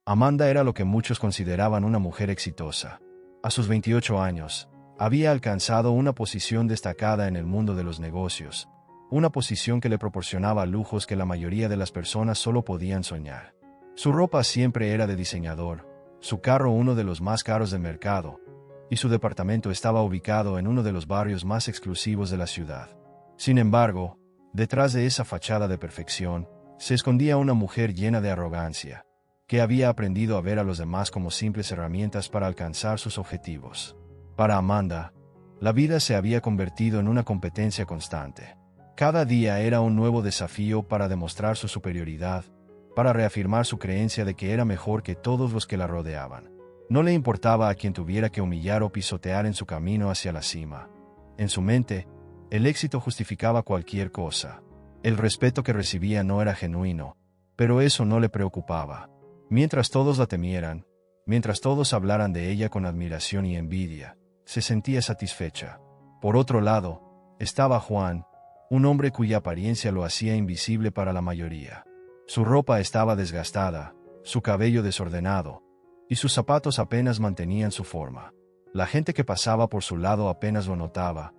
Amanda era lo que muchos consideraban una mujer exitosa. A sus 28 años, había alcanzado una posición destacada en el mundo de los negocios, una posición que le proporcionaba lujos que la mayoría de las personas solo podían soñar. Su ropa siempre era de diseñador, su carro uno de los más caros del mercado, y su departamento estaba ubicado en uno de los barrios más exclusivos de la ciudad. Sin embargo, detrás de esa fachada de perfección, se escondía una mujer llena de arrogancia, que había aprendido a ver a los demás como simples herramientas para alcanzar sus objetivos. Para Amanda, la vida se había convertido en una competencia constante. Cada día era un nuevo desafío para demostrar su superioridad, para reafirmar su creencia de que era mejor que todos los que la rodeaban. No le importaba a quien tuviera que humillar o pisotear en su camino hacia la cima. En su mente, el éxito justificaba cualquier cosa. El respeto que recibía no era genuino, pero eso no le preocupaba. Mientras todos la temieran, mientras todos hablaran de ella con admiración y envidia, se sentía satisfecha. Por otro lado, estaba Juan, un hombre cuya apariencia lo hacía invisible para la mayoría. Su ropa estaba desgastada, su cabello desordenado, y sus zapatos apenas mantenían su forma. La gente que pasaba por su lado apenas lo notaba,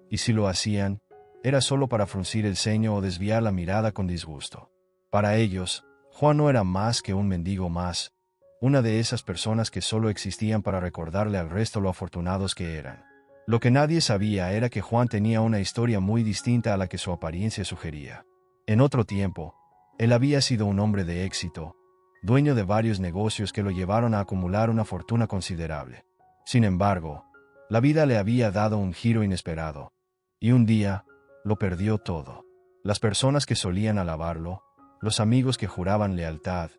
y si lo hacían, era solo para fruncir el ceño o desviar la mirada con disgusto. Para ellos, Juan no era más que un mendigo más, una de esas personas que solo existían para recordarle al resto lo afortunados que eran. Lo que nadie sabía era que Juan tenía una historia muy distinta a la que su apariencia sugería. En otro tiempo, él había sido un hombre de éxito, dueño de varios negocios que lo llevaron a acumular una fortuna considerable. Sin embargo, la vida le había dado un giro inesperado, y un día, lo perdió todo. Las personas que solían alabarlo, los amigos que juraban lealtad,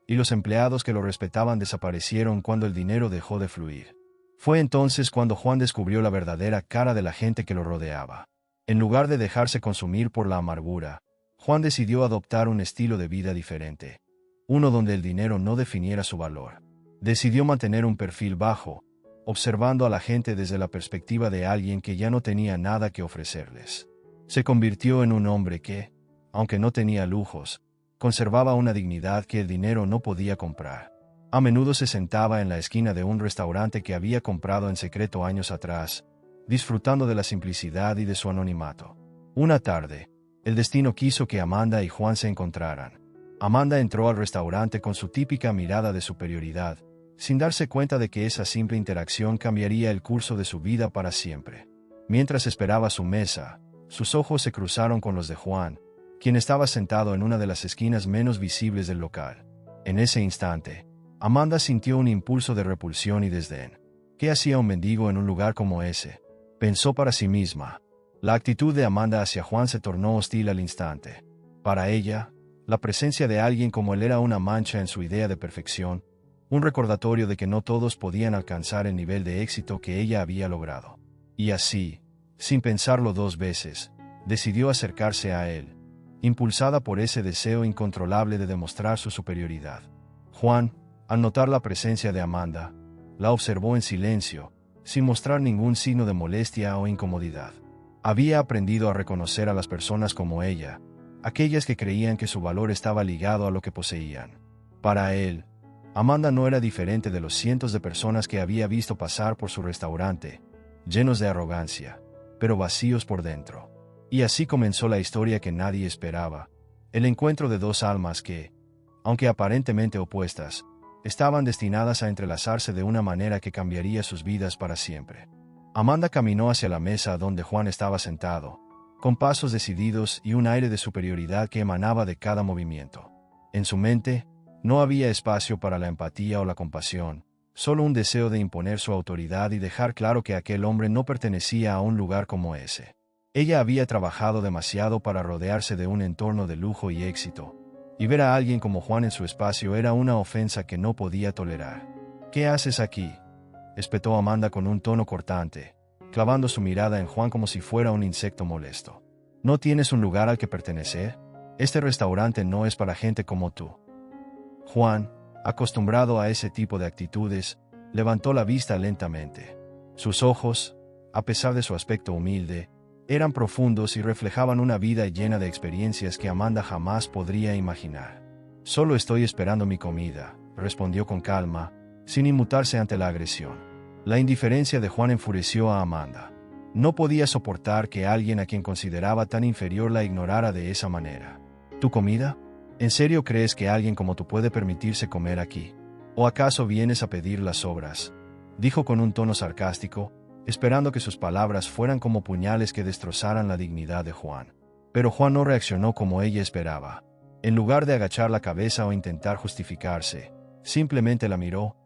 y los empleados que lo respetaban desaparecieron cuando el dinero dejó de fluir. Fue entonces cuando Juan descubrió la verdadera cara de la gente que lo rodeaba. En lugar de dejarse consumir por la amargura, Juan decidió adoptar un estilo de vida diferente, uno donde el dinero no definiera su valor. Decidió mantener un perfil bajo, observando a la gente desde la perspectiva de alguien que ya no tenía nada que ofrecerles. Se convirtió en un hombre que, aunque no tenía lujos, conservaba una dignidad que el dinero no podía comprar. A menudo se sentaba en la esquina de un restaurante que había comprado en secreto años atrás, disfrutando de la simplicidad y de su anonimato. Una tarde, el destino quiso que Amanda y Juan se encontraran. Amanda entró al restaurante con su típica mirada de superioridad, sin darse cuenta de que esa simple interacción cambiaría el curso de su vida para siempre. Mientras esperaba su mesa, sus ojos se cruzaron con los de Juan, quien estaba sentado en una de las esquinas menos visibles del local. En ese instante, Amanda sintió un impulso de repulsión y desdén. ¿Qué hacía un mendigo en un lugar como ese?, pensó para sí misma. La actitud de Amanda hacia Juan se tornó hostil al instante. Para ella, la presencia de alguien como él era una mancha en su idea de perfección, un recordatorio de que no todos podían alcanzar el nivel de éxito que ella había logrado. Y así, sin pensarlo dos veces, decidió acercarse a él, impulsada por ese deseo incontrolable de demostrar su superioridad. Juan, al notar la presencia de Amanda, la observó en silencio, sin mostrar ningún signo de molestia o incomodidad. Había aprendido a reconocer a las personas como ella, aquellas que creían que su valor estaba ligado a lo que poseían. Para él, Amanda no era diferente de los cientos de personas que había visto pasar por su restaurante, llenos de arrogancia, pero vacíos por dentro. Y así comenzó la historia que nadie esperaba, el encuentro de dos almas que, aunque aparentemente opuestas, estaban destinadas a entrelazarse de una manera que cambiaría sus vidas para siempre. Amanda caminó hacia la mesa donde Juan estaba sentado, con pasos decididos y un aire de superioridad que emanaba de cada movimiento. En su mente, no había espacio para la empatía o la compasión, solo un deseo de imponer su autoridad y dejar claro que aquel hombre no pertenecía a un lugar como ese. Ella había trabajado demasiado para rodearse de un entorno de lujo y éxito, y ver a alguien como Juan en su espacio era una ofensa que no podía tolerar. ¿Qué haces aquí?, espetó Amanda con un tono cortante, clavando su mirada en Juan como si fuera un insecto molesto. ¿No tienes un lugar al que pertenecer? Este restaurante no es para gente como tú. Juan, acostumbrado a ese tipo de actitudes, levantó la vista lentamente. Sus ojos, a pesar de su aspecto humilde, eran profundos y reflejaban una vida llena de experiencias que Amanda jamás podría imaginar. Solo estoy esperando mi comida, respondió con calma, sin inmutarse ante la agresión. La indiferencia de Juan enfureció a Amanda. No podía soportar que alguien a quien consideraba tan inferior la ignorara de esa manera. ¿Tu comida? ¿En serio crees que alguien como tú puede permitirse comer aquí? ¿O acaso vienes a pedir las sobras?, dijo con un tono sarcástico, esperando que sus palabras fueran como puñales que destrozaran la dignidad de Juan. Pero Juan no reaccionó como ella esperaba. En lugar de agachar la cabeza o intentar justificarse, simplemente la miró,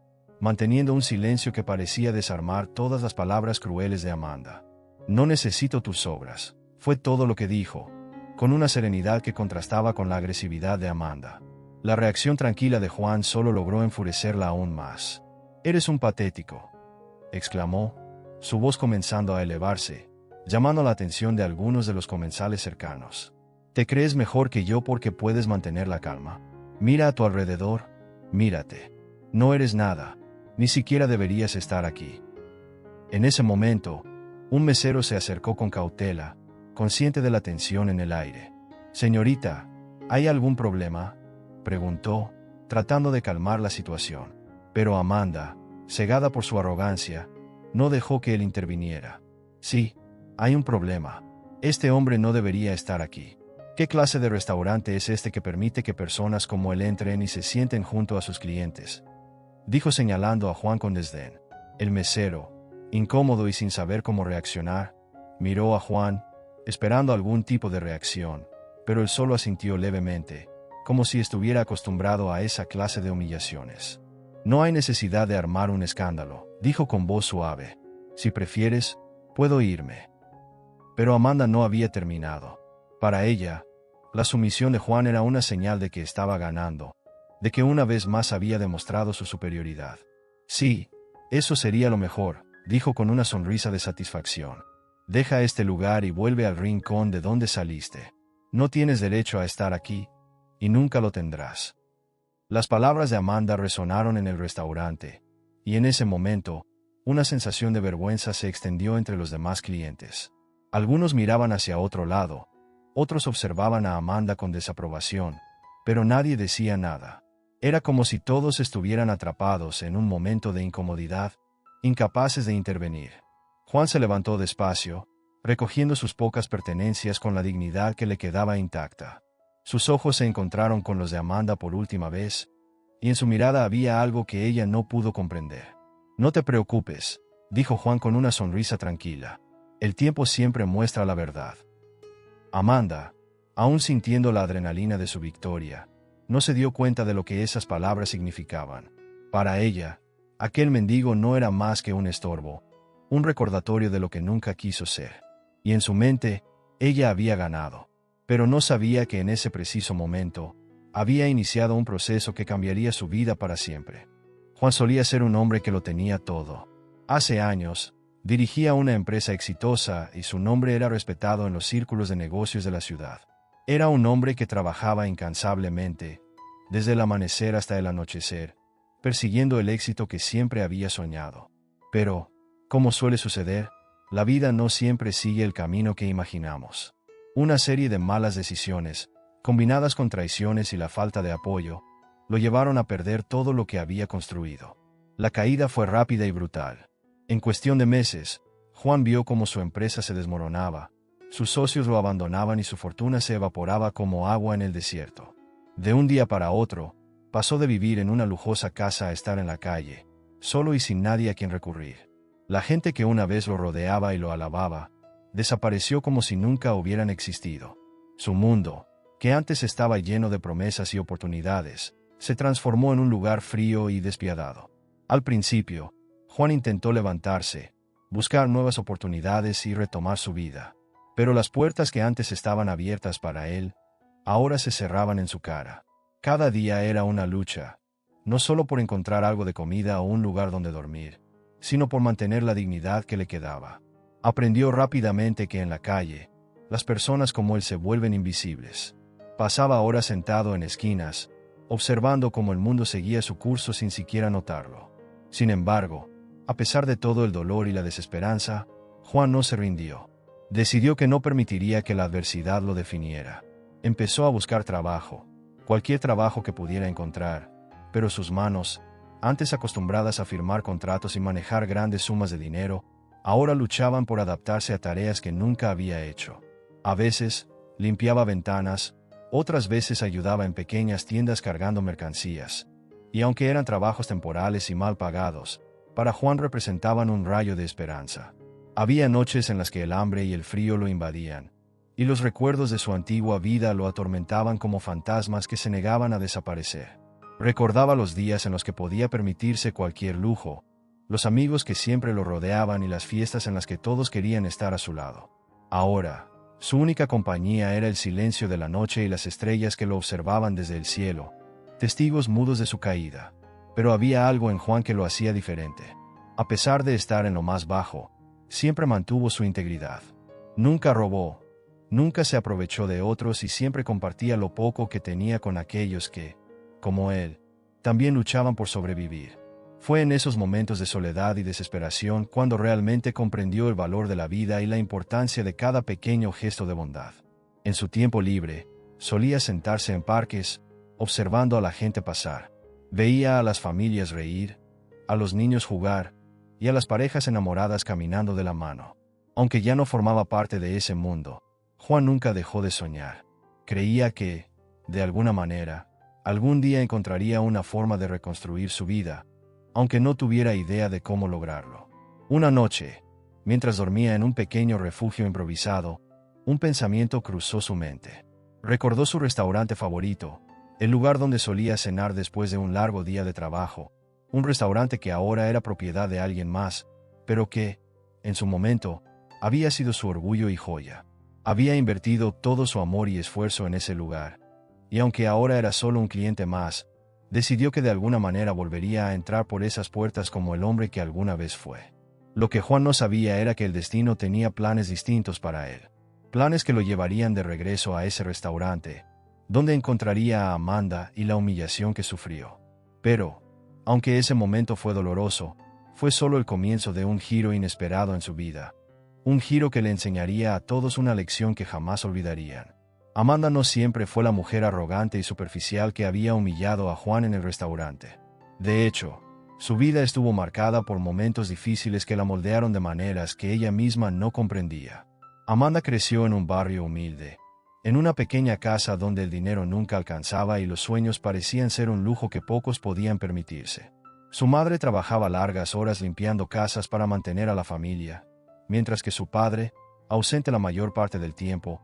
manteniendo un silencio que parecía desarmar todas las palabras crueles de Amanda. «No necesito tus sobras», fue todo lo que dijo, con una serenidad que contrastaba con la agresividad de Amanda. La reacción tranquila de Juan solo logró enfurecerla aún más. «Eres un patético», exclamó, su voz comenzando a elevarse, llamando la atención de algunos de los comensales cercanos. «¿Te crees mejor que yo porque puedes mantener la calma? Mira a tu alrededor, mírate. No eres nada, ni siquiera deberías estar aquí». En ese momento, un mesero se acercó con cautela, consciente de la tensión en el aire. «Señorita, ¿hay algún problema?», preguntó, tratando de calmar la situación. Pero Amanda, cegada por su arrogancia, no dejó que él interviniera. «Sí, hay un problema. Este hombre no debería estar aquí. ¿Qué clase de restaurante es este que permite que personas como él entren y se sienten junto a sus clientes?», dijo señalando a Juan con desdén. El mesero, incómodo y sin saber cómo reaccionar, miró a Juan, esperando algún tipo de reacción, pero él solo asintió levemente, como si estuviera acostumbrado a esa clase de humillaciones. «No hay necesidad de armar un escándalo», dijo con voz suave. «Si prefieres, puedo irme». Pero Amanda no había terminado. Para ella, la sumisión de Juan era una señal de que estaba ganando, de que una vez más había demostrado su superioridad. «Sí, eso sería lo mejor», dijo con una sonrisa de satisfacción. «Deja este lugar y vuelve al rincón de donde saliste. No tienes derecho a estar aquí, y nunca lo tendrás». Las palabras de Amanda resonaron en el restaurante, y en ese momento, una sensación de vergüenza se extendió entre los demás clientes. Algunos miraban hacia otro lado, otros observaban a Amanda con desaprobación, pero nadie decía nada. Era como si todos estuvieran atrapados en un momento de incomodidad, incapaces de intervenir. Juan se levantó despacio, recogiendo sus pocas pertenencias con la dignidad que le quedaba intacta. Sus ojos se encontraron con los de Amanda por última vez, y en su mirada había algo que ella no pudo comprender. «No te preocupes», dijo Juan con una sonrisa tranquila. «El tiempo siempre muestra la verdad». Amanda, aún sintiendo la adrenalina de su victoria, no se dio cuenta de lo que esas palabras significaban. Para ella, aquel mendigo no era más que un estorbo, un recordatorio de lo que nunca quiso ser. Y en su mente, ella había ganado. Pero no sabía que en ese preciso momento, había iniciado un proceso que cambiaría su vida para siempre. Juan solía ser un hombre que lo tenía todo. Hace años, dirigía una empresa exitosa y su nombre era respetado en los círculos de negocios de la ciudad. Era un hombre que trabajaba incansablemente, desde el amanecer hasta el anochecer, persiguiendo el éxito que siempre había soñado. Pero, como suele suceder, la vida no siempre sigue el camino que imaginamos. Una serie de malas decisiones, combinadas con traiciones y la falta de apoyo, lo llevaron a perder todo lo que había construido. La caída fue rápida y brutal. En cuestión de meses, Juan vio cómo su empresa se desmoronaba, sus socios lo abandonaban y su fortuna se evaporaba como agua en el desierto. De un día para otro, pasó de vivir en una lujosa casa a estar en la calle, solo y sin nadie a quien recurrir. La gente que una vez lo rodeaba y lo alababa, desapareció como si nunca hubieran existido. Su mundo, que antes estaba lleno de promesas y oportunidades, se transformó en un lugar frío y despiadado. Al principio, Juan intentó levantarse, buscar nuevas oportunidades y retomar su vida. Pero las puertas que antes estaban abiertas para él, ahora se cerraban en su cara. Cada día era una lucha, no solo por encontrar algo de comida o un lugar donde dormir, sino por mantener la dignidad que le quedaba. Aprendió rápidamente que en la calle, las personas como él se vuelven invisibles. Pasaba horas sentado en esquinas, observando cómo el mundo seguía su curso sin siquiera notarlo. Sin embargo, a pesar de todo el dolor y la desesperanza, Juan no se rindió. Decidió que no permitiría que la adversidad lo definiera. Empezó a buscar trabajo, cualquier trabajo que pudiera encontrar, pero sus manos, antes acostumbradas a firmar contratos y manejar grandes sumas de dinero, ahora luchaban por adaptarse a tareas que nunca había hecho. A veces, limpiaba ventanas, otras veces ayudaba en pequeñas tiendas cargando mercancías. Y aunque eran trabajos temporales y mal pagados, para Juan representaban un rayo de esperanza. Había noches en las que el hambre y el frío lo invadían, y los recuerdos de su antigua vida lo atormentaban como fantasmas que se negaban a desaparecer. Recordaba los días en los que podía permitirse cualquier lujo, los amigos que siempre lo rodeaban y las fiestas en las que todos querían estar a su lado. Ahora, su única compañía era el silencio de la noche y las estrellas que lo observaban desde el cielo, testigos mudos de su caída. Pero había algo en Juan que lo hacía diferente. A pesar de estar en lo más bajo, siempre mantuvo su integridad. Nunca robó, nunca se aprovechó de otros y siempre compartía lo poco que tenía con aquellos que, como él, también luchaban por sobrevivir. Fue en esos momentos de soledad y desesperación cuando realmente comprendió el valor de la vida y la importancia de cada pequeño gesto de bondad. En su tiempo libre, solía sentarse en parques, observando a la gente pasar. Veía a las familias reír, a los niños jugar, y a las parejas enamoradas caminando de la mano. Aunque ya no formaba parte de ese mundo, Juan nunca dejó de soñar. Creía que, de alguna manera, algún día encontraría una forma de reconstruir su vida, aunque no tuviera idea de cómo lograrlo. Una noche, mientras dormía en un pequeño refugio improvisado, un pensamiento cruzó su mente. Recordó su restaurante favorito, el lugar donde solía cenar después de un largo día de trabajo, un restaurante que ahora era propiedad de alguien más, pero que, en su momento, había sido su orgullo y joya. Había invertido todo su amor y esfuerzo en ese lugar, y aunque ahora era solo un cliente más, decidió que de alguna manera volvería a entrar por esas puertas como el hombre que alguna vez fue. Lo que Juan no sabía era que el destino tenía planes distintos para él. Planes que lo llevarían de regreso a ese restaurante, donde encontraría a Amanda y la humillación que sufrió. Pero, aunque ese momento fue doloroso, fue solo el comienzo de un giro inesperado en su vida. Un giro que le enseñaría a todos una lección que jamás olvidarían. Amanda no siempre fue la mujer arrogante y superficial que había humillado a Juan en el restaurante. De hecho, su vida estuvo marcada por momentos difíciles que la moldearon de maneras que ella misma no comprendía. Amanda creció en un barrio humilde, en una pequeña casa donde el dinero nunca alcanzaba y los sueños parecían ser un lujo que pocos podían permitirse. Su madre trabajaba largas horas limpiando casas para mantener a la familia, mientras que su padre, ausente la mayor parte del tiempo,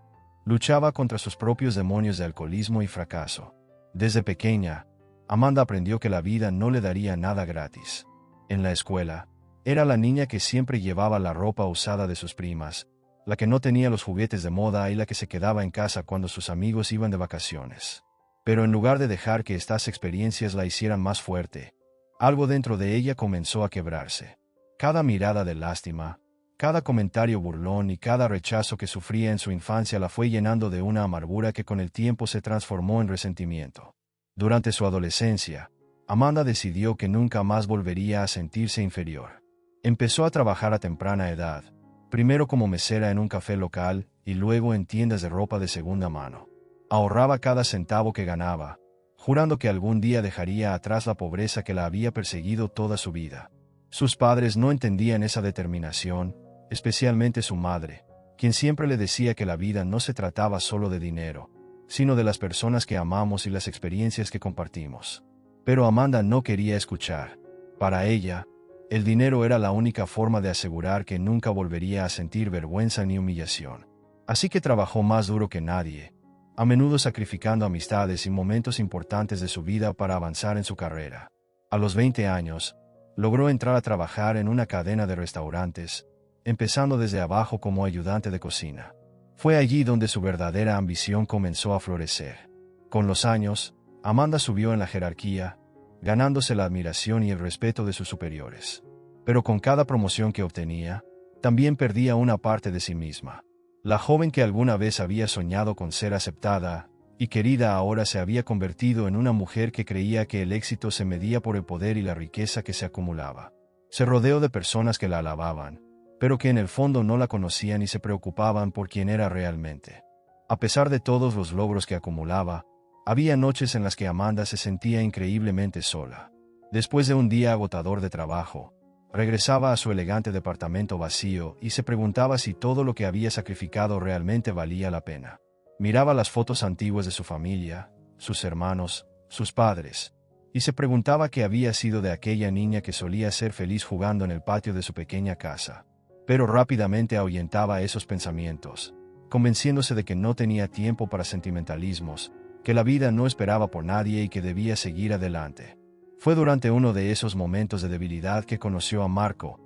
luchaba contra sus propios demonios de alcoholismo y fracaso. Desde pequeña, Amanda aprendió que la vida no le daría nada gratis. En la escuela, era la niña que siempre llevaba la ropa usada de sus primas, la que no tenía los juguetes de moda y la que se quedaba en casa cuando sus amigos iban de vacaciones. Pero en lugar de dejar que estas experiencias la hicieran más fuerte, algo dentro de ella comenzó a quebrarse. Cada mirada de lástima, cada comentario burlón y cada rechazo que sufría en su infancia la fue llenando de una amargura que con el tiempo se transformó en resentimiento. Durante su adolescencia, Amanda decidió que nunca más volvería a sentirse inferior. Empezó a trabajar a temprana edad, primero como mesera en un café local y luego en tiendas de ropa de segunda mano. Ahorraba cada centavo que ganaba, jurando que algún día dejaría atrás la pobreza que la había perseguido toda su vida. Sus padres no entendían esa determinación, especialmente su madre, quien siempre le decía que la vida no se trataba solo de dinero, sino de las personas que amamos y las experiencias que compartimos. Pero Amanda no quería escuchar. Para ella, el dinero era la única forma de asegurar que nunca volvería a sentir vergüenza ni humillación. Así que trabajó más duro que nadie, a menudo sacrificando amistades y momentos importantes de su vida para avanzar en su carrera. A los 20 años, logró entrar a trabajar en una cadena de restaurantes, empezando desde abajo como ayudante de cocina. Fue allí donde su verdadera ambición comenzó a florecer. Con los años, Amanda subió en la jerarquía, ganándose la admiración y el respeto de sus superiores. Pero con cada promoción que obtenía, también perdía una parte de sí misma. La joven que alguna vez había soñado con ser aceptada y querida ahora se había convertido en una mujer que creía que el éxito se medía por el poder y la riqueza que se acumulaba. Se rodeó de personas que la alababan, pero que en el fondo no la conocían y se preocupaban por quién era realmente. A pesar de todos los logros que acumulaba, Había noches en las que Amanda se sentía increíblemente sola. Después de un día agotador de trabajo, regresaba a su elegante departamento vacío y se preguntaba si todo lo que había sacrificado realmente valía la pena. Miraba las fotos antiguas de su familia, sus hermanos, sus padres, y se preguntaba qué había sido de aquella niña que solía ser feliz jugando en el patio de su pequeña casa. Pero rápidamente ahuyentaba esos pensamientos, convenciéndose de que no tenía tiempo para sentimentalismos, que la vida no esperaba por nadie y que debía seguir adelante. Fue durante uno de esos momentos de debilidad que conoció a Marco,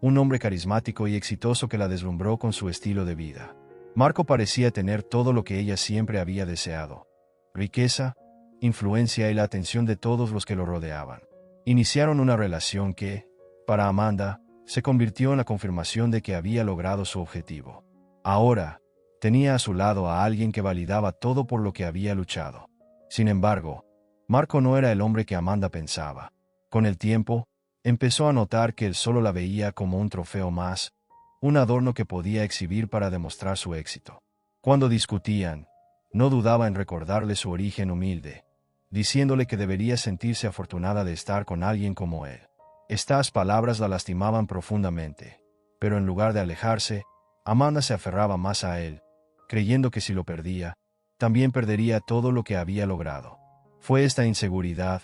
un hombre carismático y exitoso que la deslumbró con su estilo de vida. Marco parecía tener todo lo que ella siempre había deseado: riqueza, influencia y la atención de todos los que lo rodeaban. Iniciaron una relación que, para Amanda, se convirtió en la confirmación de que había logrado su objetivo. Ahora, tenía a su lado a alguien que validaba todo por lo que había luchado. Sin embargo, Marco no era el hombre que Amanda pensaba. Con el tiempo, empezó a notar que él solo la veía como un trofeo más, un adorno que podía exhibir para demostrar su éxito. Cuando discutían, no dudaba en recordarle su origen humilde, diciéndole que debería sentirse afortunada de estar con alguien como él. Estas palabras la lastimaban profundamente, pero en lugar de alejarse, Amanda se aferraba más a él, creyendo que si lo perdía, también perdería todo lo que había logrado. Fue esta inseguridad,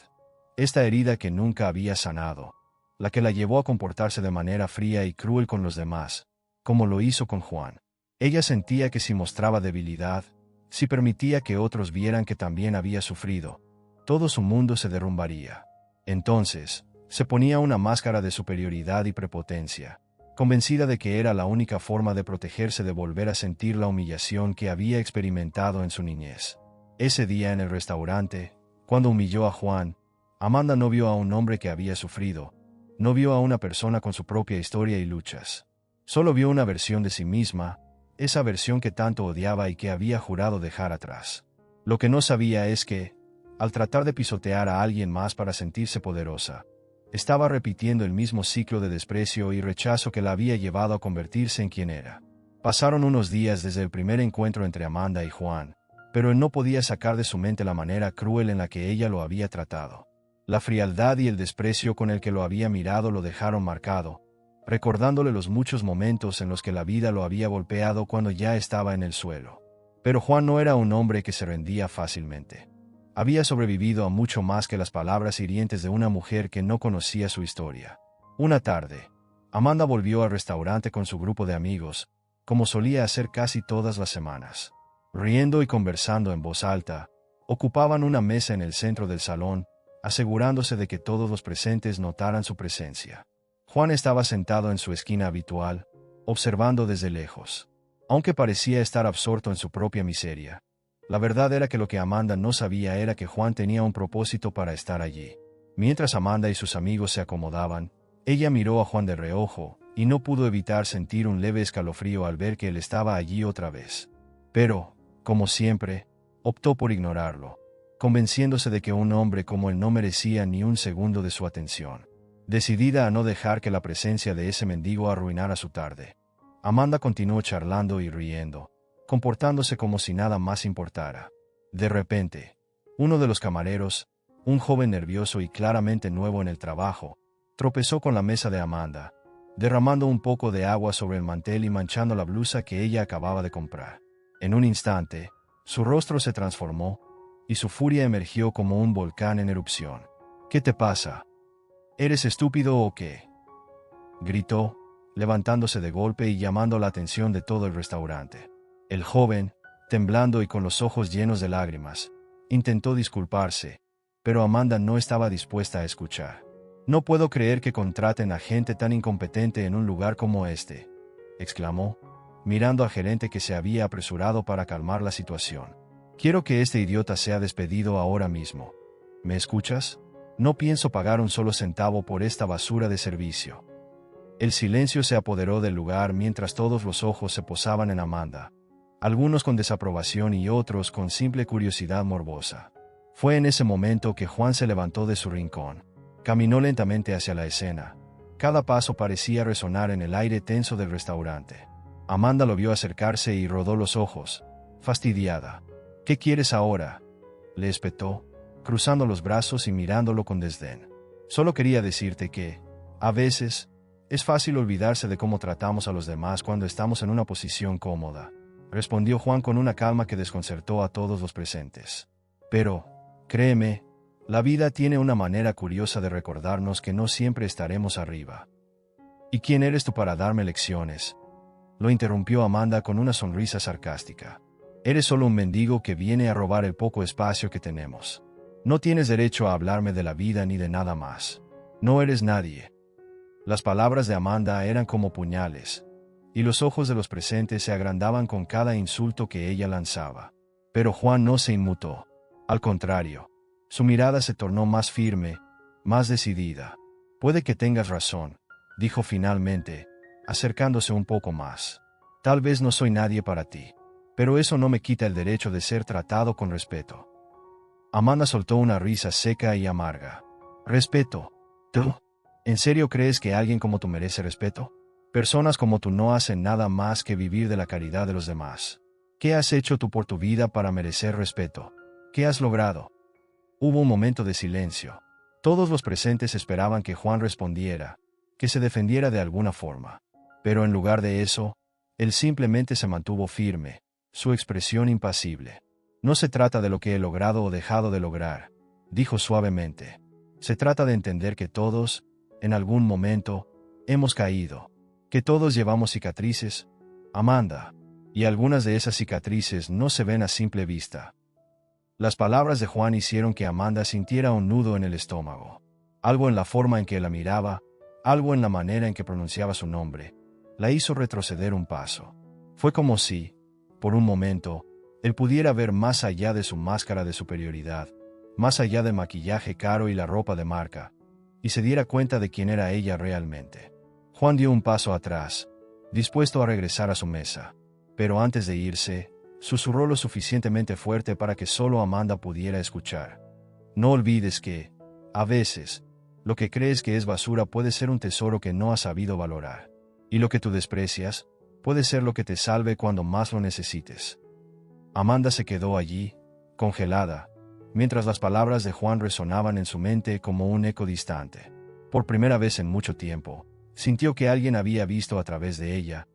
esta herida que nunca había sanado, la que la llevó a comportarse de manera fría y cruel con los demás, como lo hizo con Juan. Ella sentía que si mostraba debilidad, si permitía que otros vieran que también había sufrido, todo su mundo se derrumbaría. Entonces, se ponía una máscara de superioridad y prepotencia, convencida de que era la única forma de protegerse de volver a sentir la humillación que había experimentado en su niñez. Ese día en el restaurante, cuando humilló a Juan, Amanda no vio a un hombre que había sufrido, no vio a una persona con su propia historia y luchas. Solo vio una versión de sí misma, esa versión que tanto odiaba y que había jurado dejar atrás. Lo que no sabía es que, al tratar de pisotear a alguien más para sentirse poderosa, estaba repitiendo el mismo ciclo de desprecio y rechazo que la había llevado a convertirse en quien era. Pasaron unos días desde el primer encuentro entre Amanda y Juan, pero él no podía sacar de su mente la manera cruel en la que ella lo había tratado. La frialdad y el desprecio con el que lo había mirado lo dejaron marcado, recordándole los muchos momentos en los que la vida lo había golpeado cuando ya estaba en el suelo. Pero Juan no era un hombre que se rendía fácilmente. Había sobrevivido a mucho más que las palabras hirientes de una mujer que no conocía su historia. Una tarde, Amanda volvió al restaurante con su grupo de amigos, como solía hacer casi todas las semanas. Riendo y conversando en voz alta, ocupaban una mesa en el centro del salón, asegurándose de que todos los presentes notaran su presencia. Juan estaba sentado en su esquina habitual, observando desde lejos. Aunque parecía estar absorto en su propia miseria, la verdad era que lo que Amanda no sabía era que Juan tenía un propósito para estar allí. Mientras Amanda y sus amigos se acomodaban, ella miró a Juan de reojo, y no pudo evitar sentir un leve escalofrío al ver que él estaba allí otra vez. Pero, como siempre, optó por ignorarlo, convenciéndose de que un hombre como él no merecía ni un segundo de su atención. Decidida a no dejar que la presencia de ese mendigo arruinara su tarde, Amanda continuó charlando y riendo, comportándose como si nada más importara. De repente, uno de los camareros, un joven nervioso y claramente nuevo en el trabajo, tropezó con la mesa de Amanda, derramando un poco de agua sobre el mantel y manchando la blusa que ella acababa de comprar. En un instante, su rostro se transformó, y su furia emergió como un volcán en erupción. «¿Qué te pasa? ¿Eres estúpido o qué?», gritó, levantándose de golpe y llamando la atención de todo el restaurante. El joven, temblando y con los ojos llenos de lágrimas, intentó disculparse, pero Amanda no estaba dispuesta a escuchar. «No puedo creer que contraten a gente tan incompetente en un lugar como este», exclamó, mirando al gerente que se había apresurado para calmar la situación. «Quiero que este idiota sea despedido ahora mismo. ¿Me escuchas? No pienso pagar un solo centavo por esta basura de servicio». El silencio se apoderó del lugar mientras todos los ojos se posaban en Amanda, algunos con desaprobación y otros con simple curiosidad morbosa. Fue en ese momento que Juan se levantó de su rincón. Caminó lentamente hacia la escena. Cada paso parecía resonar en el aire tenso del restaurante. Amanda lo vio acercarse y rodó los ojos, fastidiada. «¿Qué quieres ahora?», le espetó, cruzando los brazos y mirándolo con desdén. Solo quería decirte que, a veces, es fácil olvidarse de cómo tratamos a los demás cuando estamos en una posición cómoda, respondió Juan con una calma que desconcertó a todos los presentes. Pero, créeme, la vida tiene una manera curiosa de recordarnos que no siempre estaremos arriba. ¿Y quién eres tú para darme lecciones?, lo interrumpió Amanda con una sonrisa sarcástica. Eres solo un mendigo que viene a robar el poco espacio que tenemos. No tienes derecho a hablarme de la vida ni de nada más. No eres nadie. Las palabras de Amanda eran como puñales, y los ojos de los presentes se agrandaban con cada insulto que ella lanzaba. Pero Juan no se inmutó. Al contrario, su mirada se tornó más firme, más decidida. Puede que tengas razón, dijo finalmente, acercándose un poco más. Tal vez no soy nadie para ti, pero eso no me quita el derecho de ser tratado con respeto. Amanda soltó una risa seca y amarga. ¿Respeto? ¿Tú? ¿En serio crees que alguien como tú merece respeto? Personas como tú no hacen nada más que vivir de la caridad de los demás. ¿Qué has hecho tú por tu vida para merecer respeto? ¿Qué has logrado? Hubo un momento de silencio. Todos los presentes esperaban que Juan respondiera, que se defendiera de alguna forma. Pero en lugar de eso, él simplemente se mantuvo firme, su expresión impasible. No se trata de lo que he logrado o dejado de lograr, dijo suavemente. Se trata de entender que todos, en algún momento, hemos caído, que todos llevamos cicatrices, Amanda, y algunas de esas cicatrices no se ven a simple vista. Las palabras de Juan hicieron que Amanda sintiera un nudo en el estómago. Algo en la forma en que la miraba, algo en la manera en que pronunciaba su nombre, la hizo retroceder un paso. Fue como si, por un momento, él pudiera ver más allá de su máscara de superioridad, más allá del maquillaje caro y la ropa de marca, y se diera cuenta de quién era ella realmente. Juan dio un paso atrás, dispuesto a regresar a su mesa, pero antes de irse, susurró lo suficientemente fuerte para que solo Amanda pudiera escuchar. No olvides que, a veces, lo que crees que es basura puede ser un tesoro que no has sabido valorar. Y lo que tú desprecias, puede ser lo que te salve cuando más lo necesites. Amanda se quedó allí, congelada, mientras las palabras de Juan resonaban en su mente como un eco distante. Por primera vez en mucho tiempo, sintió que alguien había visto a través de ella,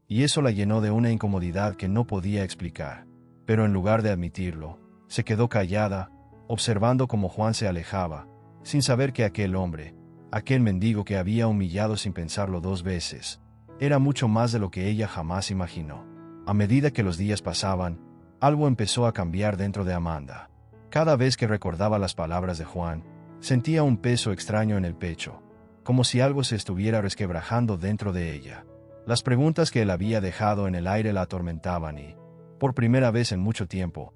y eso la llenó de una incomodidad que no podía explicar. Pero en lugar de admitirlo, se quedó callada, observando cómo Juan se alejaba, sin saber que aquel hombre, aquel mendigo que había humillado sin pensarlo 2 veces, era mucho más de lo que ella jamás imaginó. A medida que los días pasaban, algo empezó a cambiar dentro de Amanda. Cada vez que recordaba las palabras de Juan, sentía un peso extraño en el pecho, como si algo se estuviera resquebrajando dentro de ella. Las preguntas que él había dejado en el aire la atormentaban y, por primera vez en mucho tiempo,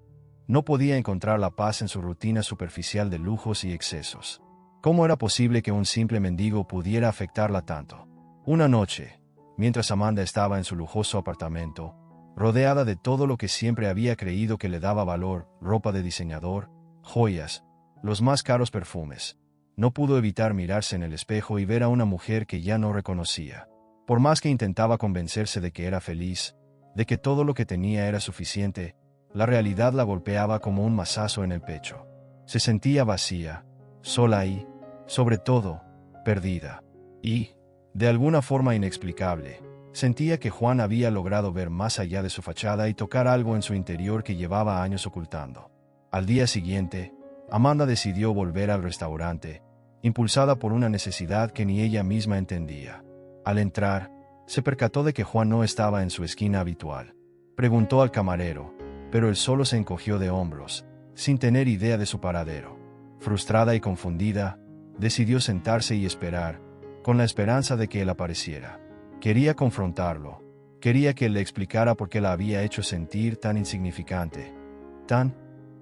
no podía encontrar la paz en su rutina superficial de lujos y excesos. ¿Cómo era posible que un simple mendigo pudiera afectarla tanto? Una noche, mientras Amanda estaba en su lujoso apartamento, rodeada de todo lo que siempre había creído que le daba valor, ropa de diseñador, joyas, los más caros perfumes, no pudo evitar mirarse en el espejo y ver a una mujer que ya no reconocía. Por más que intentaba convencerse de que era feliz, de que todo lo que tenía era suficiente, la realidad la golpeaba como un mazazo en el pecho. Se sentía vacía, sola y, sobre todo, perdida. Y, de alguna forma inexplicable, sentía que Juan había logrado ver más allá de su fachada y tocar algo en su interior que llevaba años ocultando. Al día siguiente, Amanda decidió volver al restaurante, impulsada por una necesidad que ni ella misma entendía. Al entrar, se percató de que Juan no estaba en su esquina habitual. Preguntó al camarero, pero él solo se encogió de hombros, sin tener idea de su paradero. Frustrada y confundida, decidió sentarse y esperar, con la esperanza de que él apareciera. Quería confrontarlo, quería que él le explicara por qué la había hecho sentir tan insignificante, tan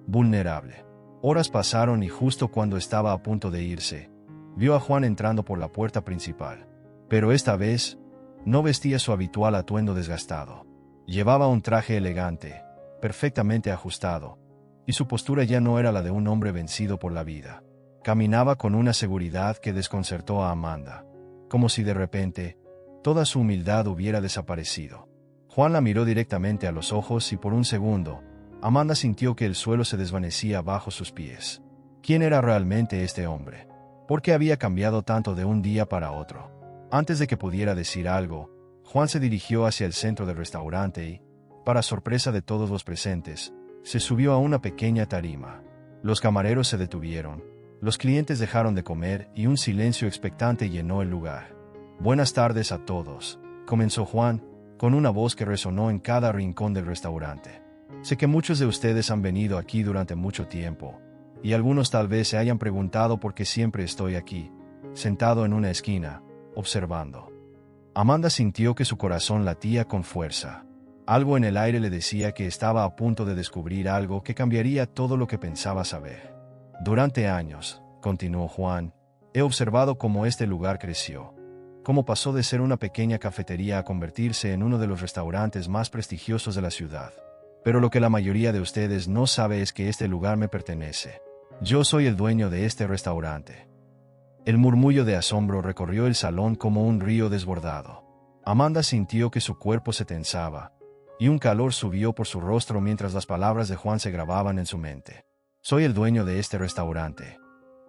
vulnerable. Horas pasaron y justo cuando estaba a punto de irse, vio a Juan entrando por la puerta principal. Pero esta vez, no vestía su habitual atuendo desgastado. Llevaba un traje elegante, perfectamente ajustado, y su postura ya no era la de un hombre vencido por la vida. Caminaba con una seguridad que desconcertó a Amanda, como si de repente, toda su humildad hubiera desaparecido. Juan la miró directamente a los ojos y por un segundo, Amanda sintió que el suelo se desvanecía bajo sus pies. ¿Quién era realmente este hombre? ¿Por qué había cambiado tanto de un día para otro? Antes de que pudiera decir algo, Juan se dirigió hacia el centro del restaurante y, para sorpresa de todos los presentes, se subió a una pequeña tarima. Los camareros se detuvieron, los clientes dejaron de comer y un silencio expectante llenó el lugar. Buenas tardes a todos, comenzó Juan, con una voz que resonó en cada rincón del restaurante. Sé que muchos de ustedes han venido aquí durante mucho tiempo, y algunos tal vez se hayan preguntado por qué siempre estoy aquí, sentado en una esquina, observando. Amanda sintió que su corazón latía con fuerza. Algo en el aire le decía que estaba a punto de descubrir algo que cambiaría todo lo que pensaba saber. Durante años, continuó Juan, he observado cómo este lugar creció, cómo pasó de ser una pequeña cafetería a convertirse en uno de los restaurantes más prestigiosos de la ciudad. Pero lo que la mayoría de ustedes no sabe es que este lugar me pertenece. Yo soy el dueño de este restaurante. El murmullo de asombro recorrió el salón como un río desbordado. Amanda sintió que su cuerpo se tensaba, y un calor subió por su rostro mientras las palabras de Juan se grababan en su mente. Soy el dueño de este restaurante.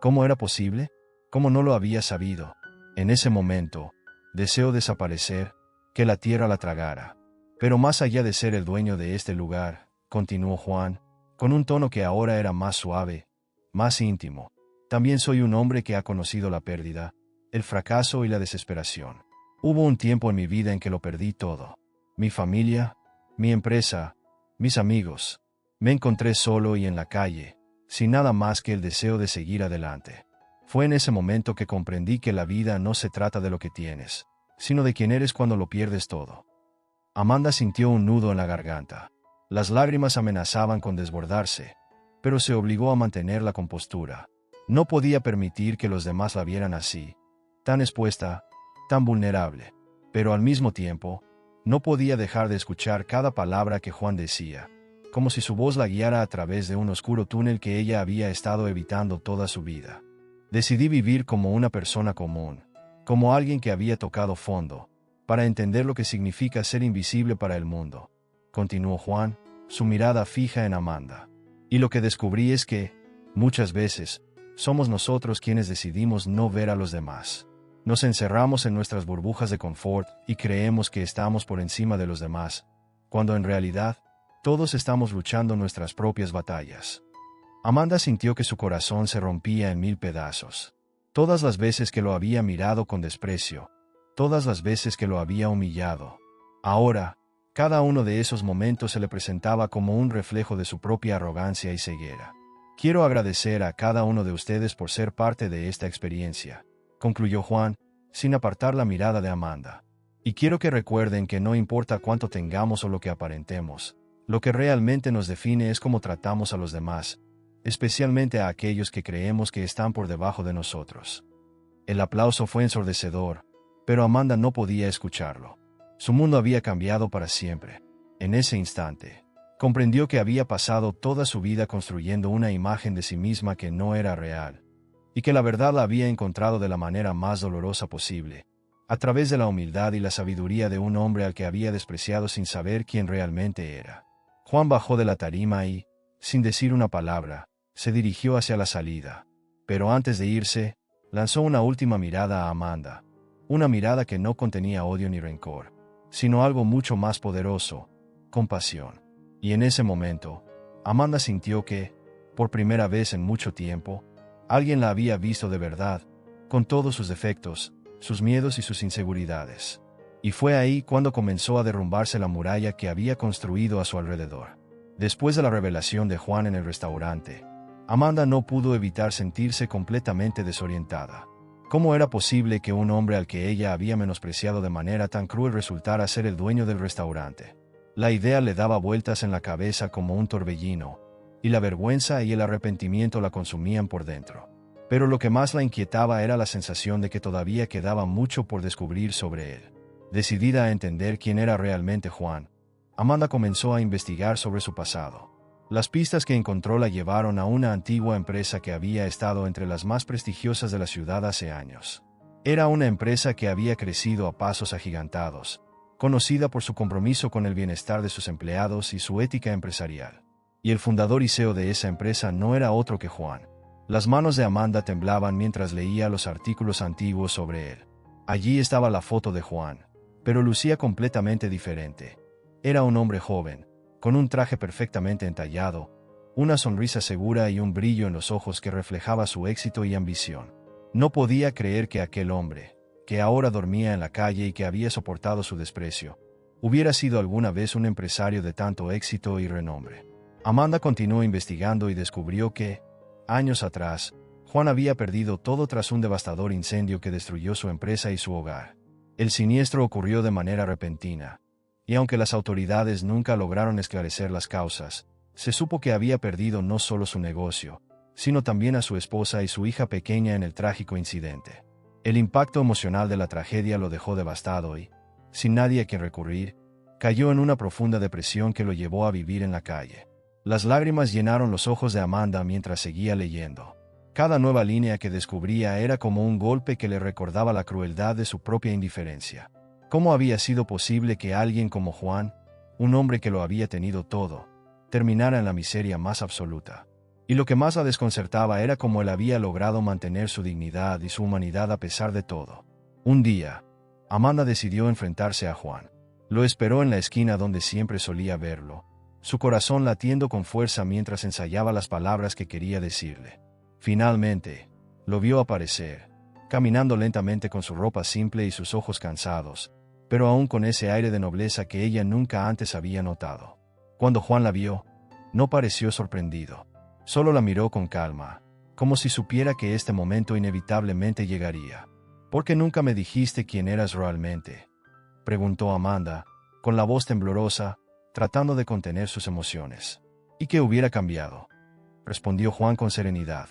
¿Cómo era posible? ¿Cómo no lo había sabido? En ese momento, deseo desaparecer, que la tierra la tragara. Pero más allá de ser el dueño de este lugar, continuó Juan, con un tono que ahora era más suave, más íntimo. También soy un hombre que ha conocido la pérdida, el fracaso y la desesperación. Hubo un tiempo en mi vida en que lo perdí todo. Mi familia, mi empresa, mis amigos. Me encontré solo y en la calle, sin nada más que el deseo de seguir adelante. Fue en ese momento que comprendí que la vida no se trata de lo que tienes, sino de quién eres cuando lo pierdes todo. Amanda sintió un nudo en la garganta. Las lágrimas amenazaban con desbordarse, pero se obligó a mantener la compostura. No podía permitir que los demás la vieran así, tan expuesta, tan vulnerable. Pero al mismo tiempo, no podía dejar de escuchar cada palabra que Juan decía, como si su voz la guiara a través de un oscuro túnel que ella había estado evitando toda su vida. Decidí vivir como una persona común, como alguien que había tocado fondo, para entender lo que significa ser invisible para el mundo. Continuó Juan, su mirada fija en Amanda. Y lo que descubrí es que, muchas veces, somos nosotros quienes decidimos no ver a los demás. Nos encerramos en nuestras burbujas de confort y creemos que estamos por encima de los demás, cuando en realidad, todos estamos luchando nuestras propias batallas. Amanda sintió que su corazón se rompía en 1000 pedazos. Todas las veces que lo había mirado con desprecio, todas las veces que lo había humillado. Ahora, cada uno de esos momentos se le presentaba como un reflejo de su propia arrogancia y ceguera. Quiero agradecer a cada uno de ustedes por ser parte de esta experiencia, concluyó Juan, sin apartar la mirada de Amanda. Y quiero que recuerden que no importa cuánto tengamos o lo que aparentemos, lo que realmente nos define es cómo tratamos a los demás, especialmente a aquellos que creemos que están por debajo de nosotros. El aplauso fue ensordecedor, pero Amanda no podía escucharlo. Su mundo había cambiado para siempre. En ese instante, comprendió que había pasado toda su vida construyendo una imagen de sí misma que no era real, y que la verdad la había encontrado de la manera más dolorosa posible, a través de la humildad y la sabiduría de un hombre al que había despreciado sin saber quién realmente era. Juan bajó de la tarima y, sin decir una palabra, se dirigió hacia la salida. Pero antes de irse, lanzó una última mirada a Amanda, una mirada que no contenía odio ni rencor, sino algo mucho más poderoso, compasión. Y en ese momento, Amanda sintió que, por primera vez en mucho tiempo, alguien la había visto de verdad, con todos sus defectos, sus miedos y sus inseguridades. Y fue ahí cuando comenzó a derrumbarse la muralla que había construido a su alrededor. Después de la revelación de Juan en el restaurante, Amanda no pudo evitar sentirse completamente desorientada. ¿Cómo era posible que un hombre al que ella había menospreciado de manera tan cruel resultara ser el dueño del restaurante? La idea le daba vueltas en la cabeza como un torbellino, y la vergüenza y el arrepentimiento la consumían por dentro. Pero lo que más la inquietaba era la sensación de que todavía quedaba mucho por descubrir sobre él. Decidida a entender quién era realmente Juan, Amanda comenzó a investigar sobre su pasado. Las pistas que encontró la llevaron a una antigua empresa que había estado entre las más prestigiosas de la ciudad hace años. Era una empresa que había crecido a pasos agigantados, conocida por su compromiso con el bienestar de sus empleados y su ética empresarial. y el fundador y CEO de esa empresa no era otro que Juan. Las manos de Amanda temblaban mientras leía los artículos antiguos sobre él. Allí estaba la foto de Juan, pero lucía completamente diferente. Era un hombre joven, con un traje perfectamente entallado, una sonrisa segura y un brillo en los ojos que reflejaba su éxito y ambición. No podía creer que aquel hombre, que ahora dormía en la calle y que había soportado su desprecio, hubiera sido alguna vez un empresario de tanto éxito y renombre. Amanda continuó investigando y descubrió que, años atrás, Juan había perdido todo tras un devastador incendio que destruyó su empresa y su hogar. El siniestro ocurrió de manera repentina, y aunque las autoridades nunca lograron esclarecer las causas, se supo que había perdido no solo su negocio, sino también a su esposa y su hija pequeña en el trágico incidente. El impacto emocional de la tragedia lo dejó devastado y, sin nadie a quien recurrir, cayó en una profunda depresión que lo llevó a vivir en la calle. Las lágrimas llenaron los ojos de Amanda mientras seguía leyendo. Cada nueva línea que descubría era como un golpe que le recordaba la crueldad de su propia indiferencia. ¿Cómo había sido posible que alguien como Juan, un hombre que lo había tenido todo, terminara en la miseria más absoluta? Y lo que más la desconcertaba era cómo él había logrado mantener su dignidad y su humanidad a pesar de todo. Un día, Amanda decidió enfrentarse a Juan. Lo esperó en la esquina donde siempre solía verlo, su corazón latiendo con fuerza mientras ensayaba las palabras que quería decirle. Finalmente, lo vio aparecer, caminando lentamente con su ropa simple y sus ojos cansados, pero aún con ese aire de nobleza que ella nunca antes había notado. Cuando Juan la vio, no pareció sorprendido. Solo la miró con calma, como si supiera que este momento inevitablemente llegaría. ¿Por qué nunca me dijiste quién eras realmente?, preguntó Amanda, con la voz temblorosa, tratando de contener sus emociones. ¿Y qué hubiera cambiado?, respondió Juan con serenidad.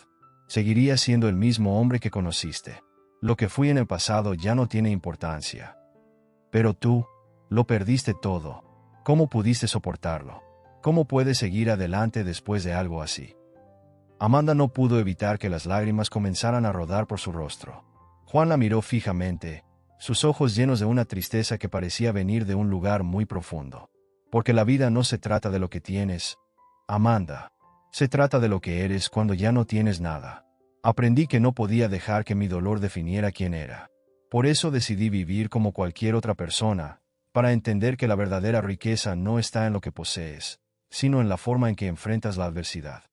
Seguiría siendo el mismo hombre que conociste. Lo que fui en el pasado ya no tiene importancia. Pero tú, lo perdiste todo. ¿Cómo pudiste soportarlo? ¿Cómo puedes seguir adelante después de algo así? Amanda no pudo evitar que las lágrimas comenzaran a rodar por su rostro. Juan la miró fijamente, sus ojos llenos de una tristeza que parecía venir de un lugar muy profundo. Porque la vida no se trata de lo que tienes, Amanda. Se trata de lo que eres cuando ya no tienes nada. Aprendí que no podía dejar que mi dolor definiera quién era. Por eso decidí vivir como cualquier otra persona, para entender que la verdadera riqueza no está en lo que posees, sino en la forma en que enfrentas la adversidad.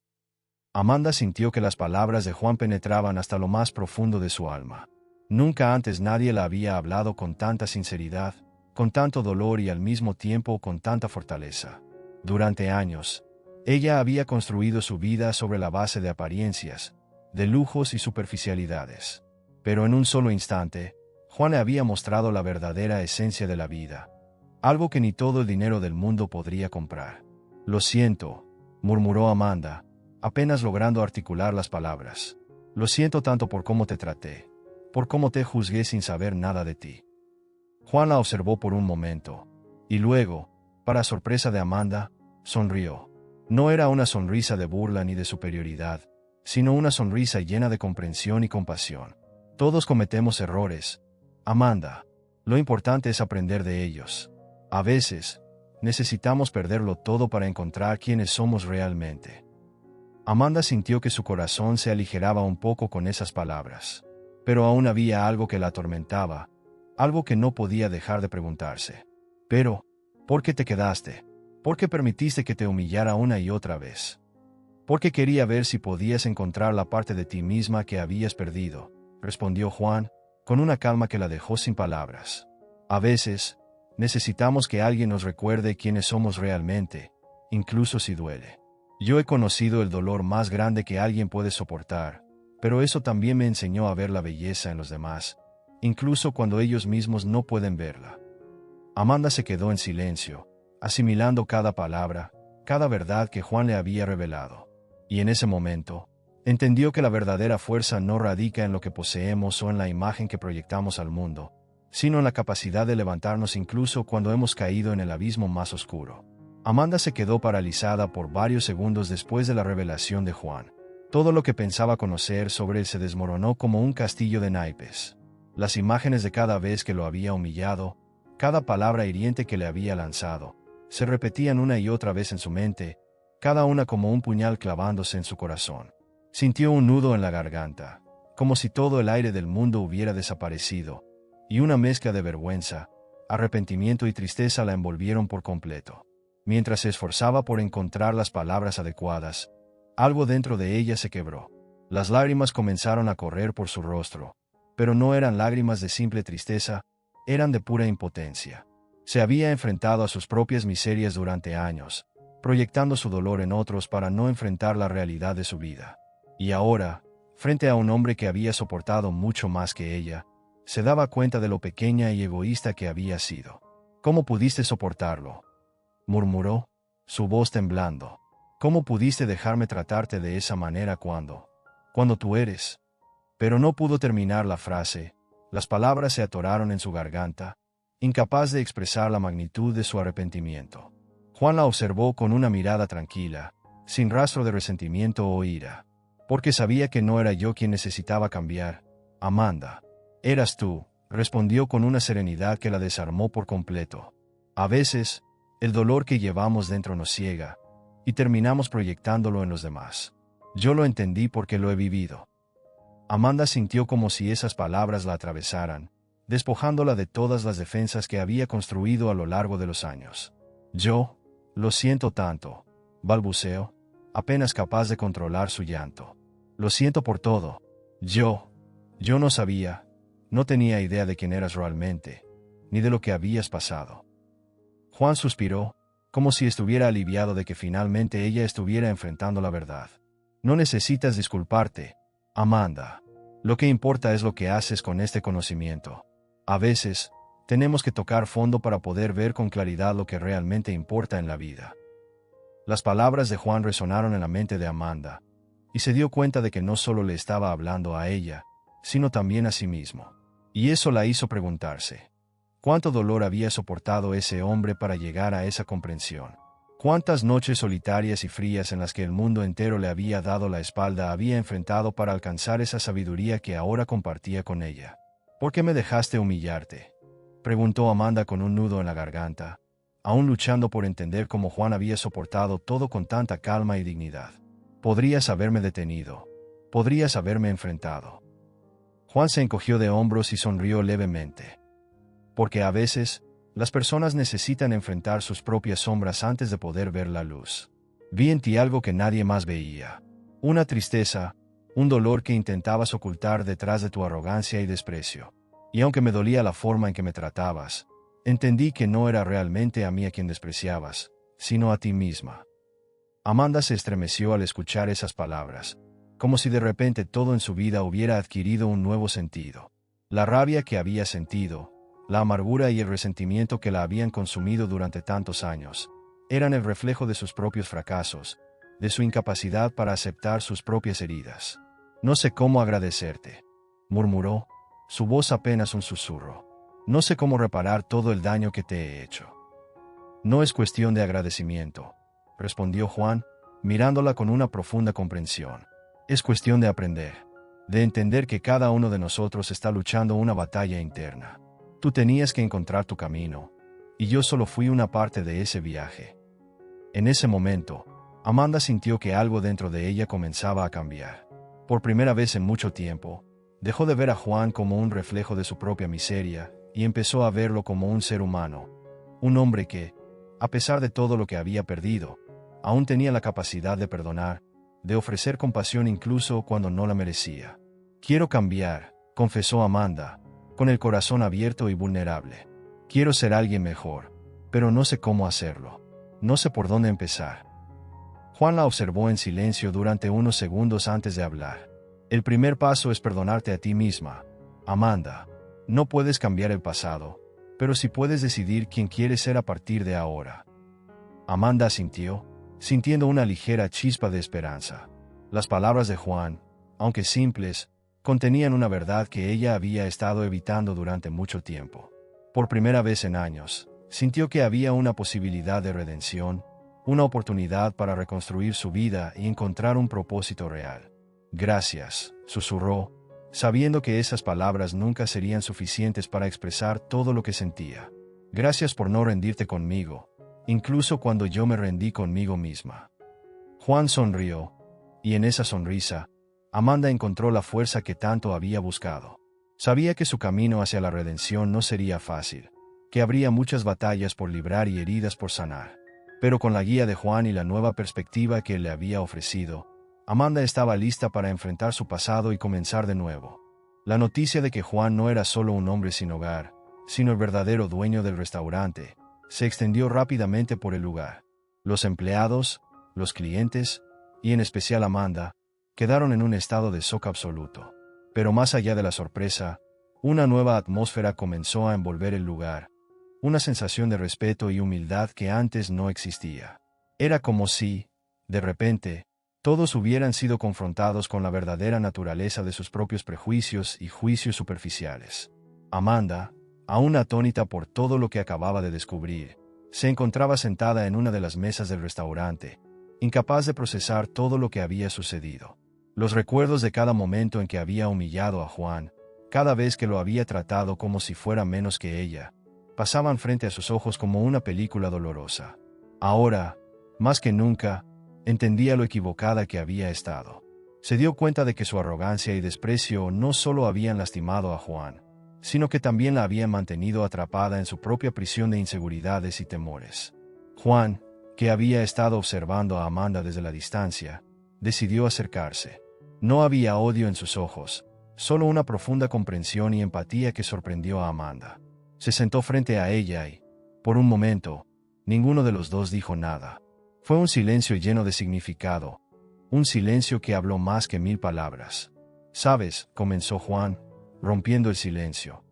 Amanda sintió que las palabras de Juan penetraban hasta lo más profundo de su alma. Nunca antes nadie la había hablado con tanta sinceridad, con tanto dolor y al mismo tiempo con tanta fortaleza. Durante años, ella había construido su vida sobre la base de apariencias, de lujos y superficialidades. Pero en un solo instante, Juan le había mostrado la verdadera esencia de la vida, algo que ni todo el dinero del mundo podría comprar. Lo siento, murmuró Amanda, apenas logrando articular las palabras. Lo siento tanto por cómo te traté, por cómo te juzgué sin saber nada de ti. Juan la observó por un momento, y luego, para sorpresa de Amanda, sonrió. No era una sonrisa de burla ni de superioridad, sino una sonrisa llena de comprensión y compasión. Todos cometemos errores, Amanda. Lo importante es aprender de ellos. A veces, necesitamos perderlo todo para encontrar quiénes somos realmente. Amanda sintió que su corazón se aligeraba un poco con esas palabras. Pero aún había algo que la atormentaba, algo que no podía dejar de preguntarse. Pero, ¿por qué te quedaste? ¿Por qué permitiste que te humillara una y otra vez? Porque quería ver si podías encontrar la parte de ti misma que habías perdido, respondió Juan, con una calma que la dejó sin palabras. A veces, necesitamos que alguien nos recuerde quiénes somos realmente, incluso si duele. Yo he conocido el dolor más grande que alguien puede soportar, pero eso también me enseñó a ver la belleza en los demás, incluso cuando ellos mismos no pueden verla. Amanda se quedó en silencio, asimilando cada palabra, cada verdad que Juan le había revelado. Y en ese momento, entendió que la verdadera fuerza no radica en lo que poseemos o en la imagen que proyectamos al mundo, sino en la capacidad de levantarnos incluso cuando hemos caído en el abismo más oscuro. Amanda se quedó paralizada por varios segundos después de la revelación de Juan. Todo lo que pensaba conocer sobre él se desmoronó como un castillo de naipes. Las imágenes de cada vez que lo había humillado, cada palabra hiriente que le había lanzado, se repetían una y otra vez en su mente, cada una como un puñal clavándose en su corazón. Sintió un nudo en la garganta, como si todo el aire del mundo hubiera desaparecido, y una mezcla de vergüenza, arrepentimiento y tristeza la envolvieron por completo. Mientras se esforzaba por encontrar las palabras adecuadas, algo dentro de ella se quebró. Las lágrimas comenzaron a correr por su rostro, pero no eran lágrimas de simple tristeza, eran de pura impotencia. Se había enfrentado a sus propias miserias durante años, proyectando su dolor en otros para no enfrentar la realidad de su vida. Y ahora, frente a un hombre que había soportado mucho más que ella, se daba cuenta de lo pequeña y egoísta que había sido. ¿Cómo pudiste soportarlo?, murmuró, su voz temblando. ¿Cómo pudiste dejarme tratarte de esa manera cuando tú eres? Pero no pudo terminar la frase, las palabras se atoraron en su garganta, incapaz de expresar la magnitud de su arrepentimiento. Juan la observó con una mirada tranquila, sin rastro de resentimiento o ira. Porque sabía que no era yo quien necesitaba cambiar, Amanda. Eras tú, respondió con una serenidad que la desarmó por completo. A veces, el dolor que llevamos dentro nos ciega, y terminamos proyectándolo en los demás. Yo lo entendí porque lo he vivido. Amanda sintió como si esas palabras la atravesaran, despojándola de todas las defensas que había construido a lo largo de los años. Yo, lo siento tanto, balbuceó, apenas capaz de controlar su llanto. Lo siento por todo. Yo no sabía, no tenía idea de quién eras realmente, ni de lo que habías pasado. Juan suspiró, como si estuviera aliviado de que finalmente ella estuviera enfrentando la verdad. No necesitas disculparte, Amanda. Lo que importa es lo que haces con este conocimiento. A veces, tenemos que tocar fondo para poder ver con claridad lo que realmente importa en la vida. Las palabras de Juan resonaron en la mente de Amanda, y se dio cuenta de que no solo le estaba hablando a ella, sino también a sí mismo. Y eso la hizo preguntarse: ¿cuánto dolor había soportado ese hombre para llegar a esa comprensión? ¿Cuántas noches solitarias y frías en las que el mundo entero le había dado la espalda había enfrentado para alcanzar esa sabiduría que ahora compartía con ella? ¿Por qué me dejaste humillarte?, preguntó Amanda con un nudo en la garganta, aún luchando por entender cómo Juan había soportado todo con tanta calma y dignidad. Podrías haberme detenido. Podrías haberme enfrentado. Juan se encogió de hombros y sonrió levemente. Porque a veces, las personas necesitan enfrentar sus propias sombras antes de poder ver la luz. Vi en ti algo que nadie más veía. Una tristeza, un dolor que intentabas ocultar detrás de tu arrogancia y desprecio. Y aunque me dolía la forma en que me tratabas, entendí que no era realmente a mí a quien despreciabas, sino a ti misma. Amanda se estremeció al escuchar esas palabras, como si de repente todo en su vida hubiera adquirido un nuevo sentido. La rabia que había sentido, la amargura y el resentimiento que la habían consumido durante tantos años, eran el reflejo de sus propios fracasos, de su incapacidad para aceptar sus propias heridas. No sé cómo agradecerte, murmuró, su voz apenas un susurro. No sé cómo reparar todo el daño que te he hecho. No es cuestión de agradecimiento, respondió Juan, mirándola con una profunda comprensión. Es cuestión de aprender, de entender que cada uno de nosotros está luchando una batalla interna. Tú tenías que encontrar tu camino, y yo solo fui una parte de ese viaje. En ese momento, Amanda sintió que algo dentro de ella comenzaba a cambiar. Por primera vez en mucho tiempo, dejó de ver a Juan como un reflejo de su propia miseria y empezó a verlo como un ser humano, un hombre que, a pesar de todo lo que había perdido, aún tenía la capacidad de perdonar, de ofrecer compasión incluso cuando no la merecía. Quiero cambiar, confesó Amanda, con el corazón abierto y vulnerable. Quiero ser alguien mejor, pero no sé cómo hacerlo. No sé por dónde empezar. Juan la observó en silencio durante unos segundos antes de hablar. El primer paso es perdonarte a ti misma, Amanda. No puedes cambiar el pasado, pero sí puedes decidir quién quieres ser a partir de ahora. Amanda asintió, sintiendo una ligera chispa de esperanza. Las palabras de Juan, aunque simples, contenían una verdad que ella había estado evitando durante mucho tiempo. Por primera vez en años, sintió que había una posibilidad de redención, una oportunidad para reconstruir su vida y encontrar un propósito real. Gracias, susurró, sabiendo que esas palabras nunca serían suficientes para expresar todo lo que sentía. Gracias por no rendirte conmigo, incluso cuando yo me rendí conmigo misma. Juan sonrió, y en esa sonrisa, Amanda encontró la fuerza que tanto había buscado. Sabía que su camino hacia la redención no sería fácil, que habría muchas batallas por librar y heridas por sanar. Pero con la guía de Juan y la nueva perspectiva que él le había ofrecido, Amanda estaba lista para enfrentar su pasado y comenzar de nuevo. La noticia de que Juan no era solo un hombre sin hogar, sino el verdadero dueño del restaurante, se extendió rápidamente por el lugar. Los empleados, los clientes, y en especial Amanda, quedaron en un estado de shock absoluto. Pero más allá de la sorpresa, una nueva atmósfera comenzó a envolver el lugar, una sensación de respeto y humildad que antes no existía. Era como si, de repente, todos hubieran sido confrontados con la verdadera naturaleza de sus propios prejuicios y juicios superficiales. Amanda, aún atónita por todo lo que acababa de descubrir, se encontraba sentada en una de las mesas del restaurante, incapaz de procesar todo lo que había sucedido. Los recuerdos de cada momento en que había humillado a Juan, cada vez que lo había tratado como si fuera menos que ella, pasaban frente a sus ojos como una película dolorosa. Ahora, más que nunca, entendía lo equivocada que había estado. Se dio cuenta de que su arrogancia y desprecio no solo habían lastimado a Juan, sino que también la habían mantenido atrapada en su propia prisión de inseguridades y temores. Juan, que había estado observando a Amanda desde la distancia, decidió acercarse. No había odio en sus ojos, solo una profunda comprensión y empatía que sorprendió a Amanda. Se sentó frente a ella y, por un momento, ninguno de los dos dijo nada. Fue un silencio lleno de significado, un silencio que habló más que 1000 palabras. «Sabes», comenzó Juan, rompiendo el silencio.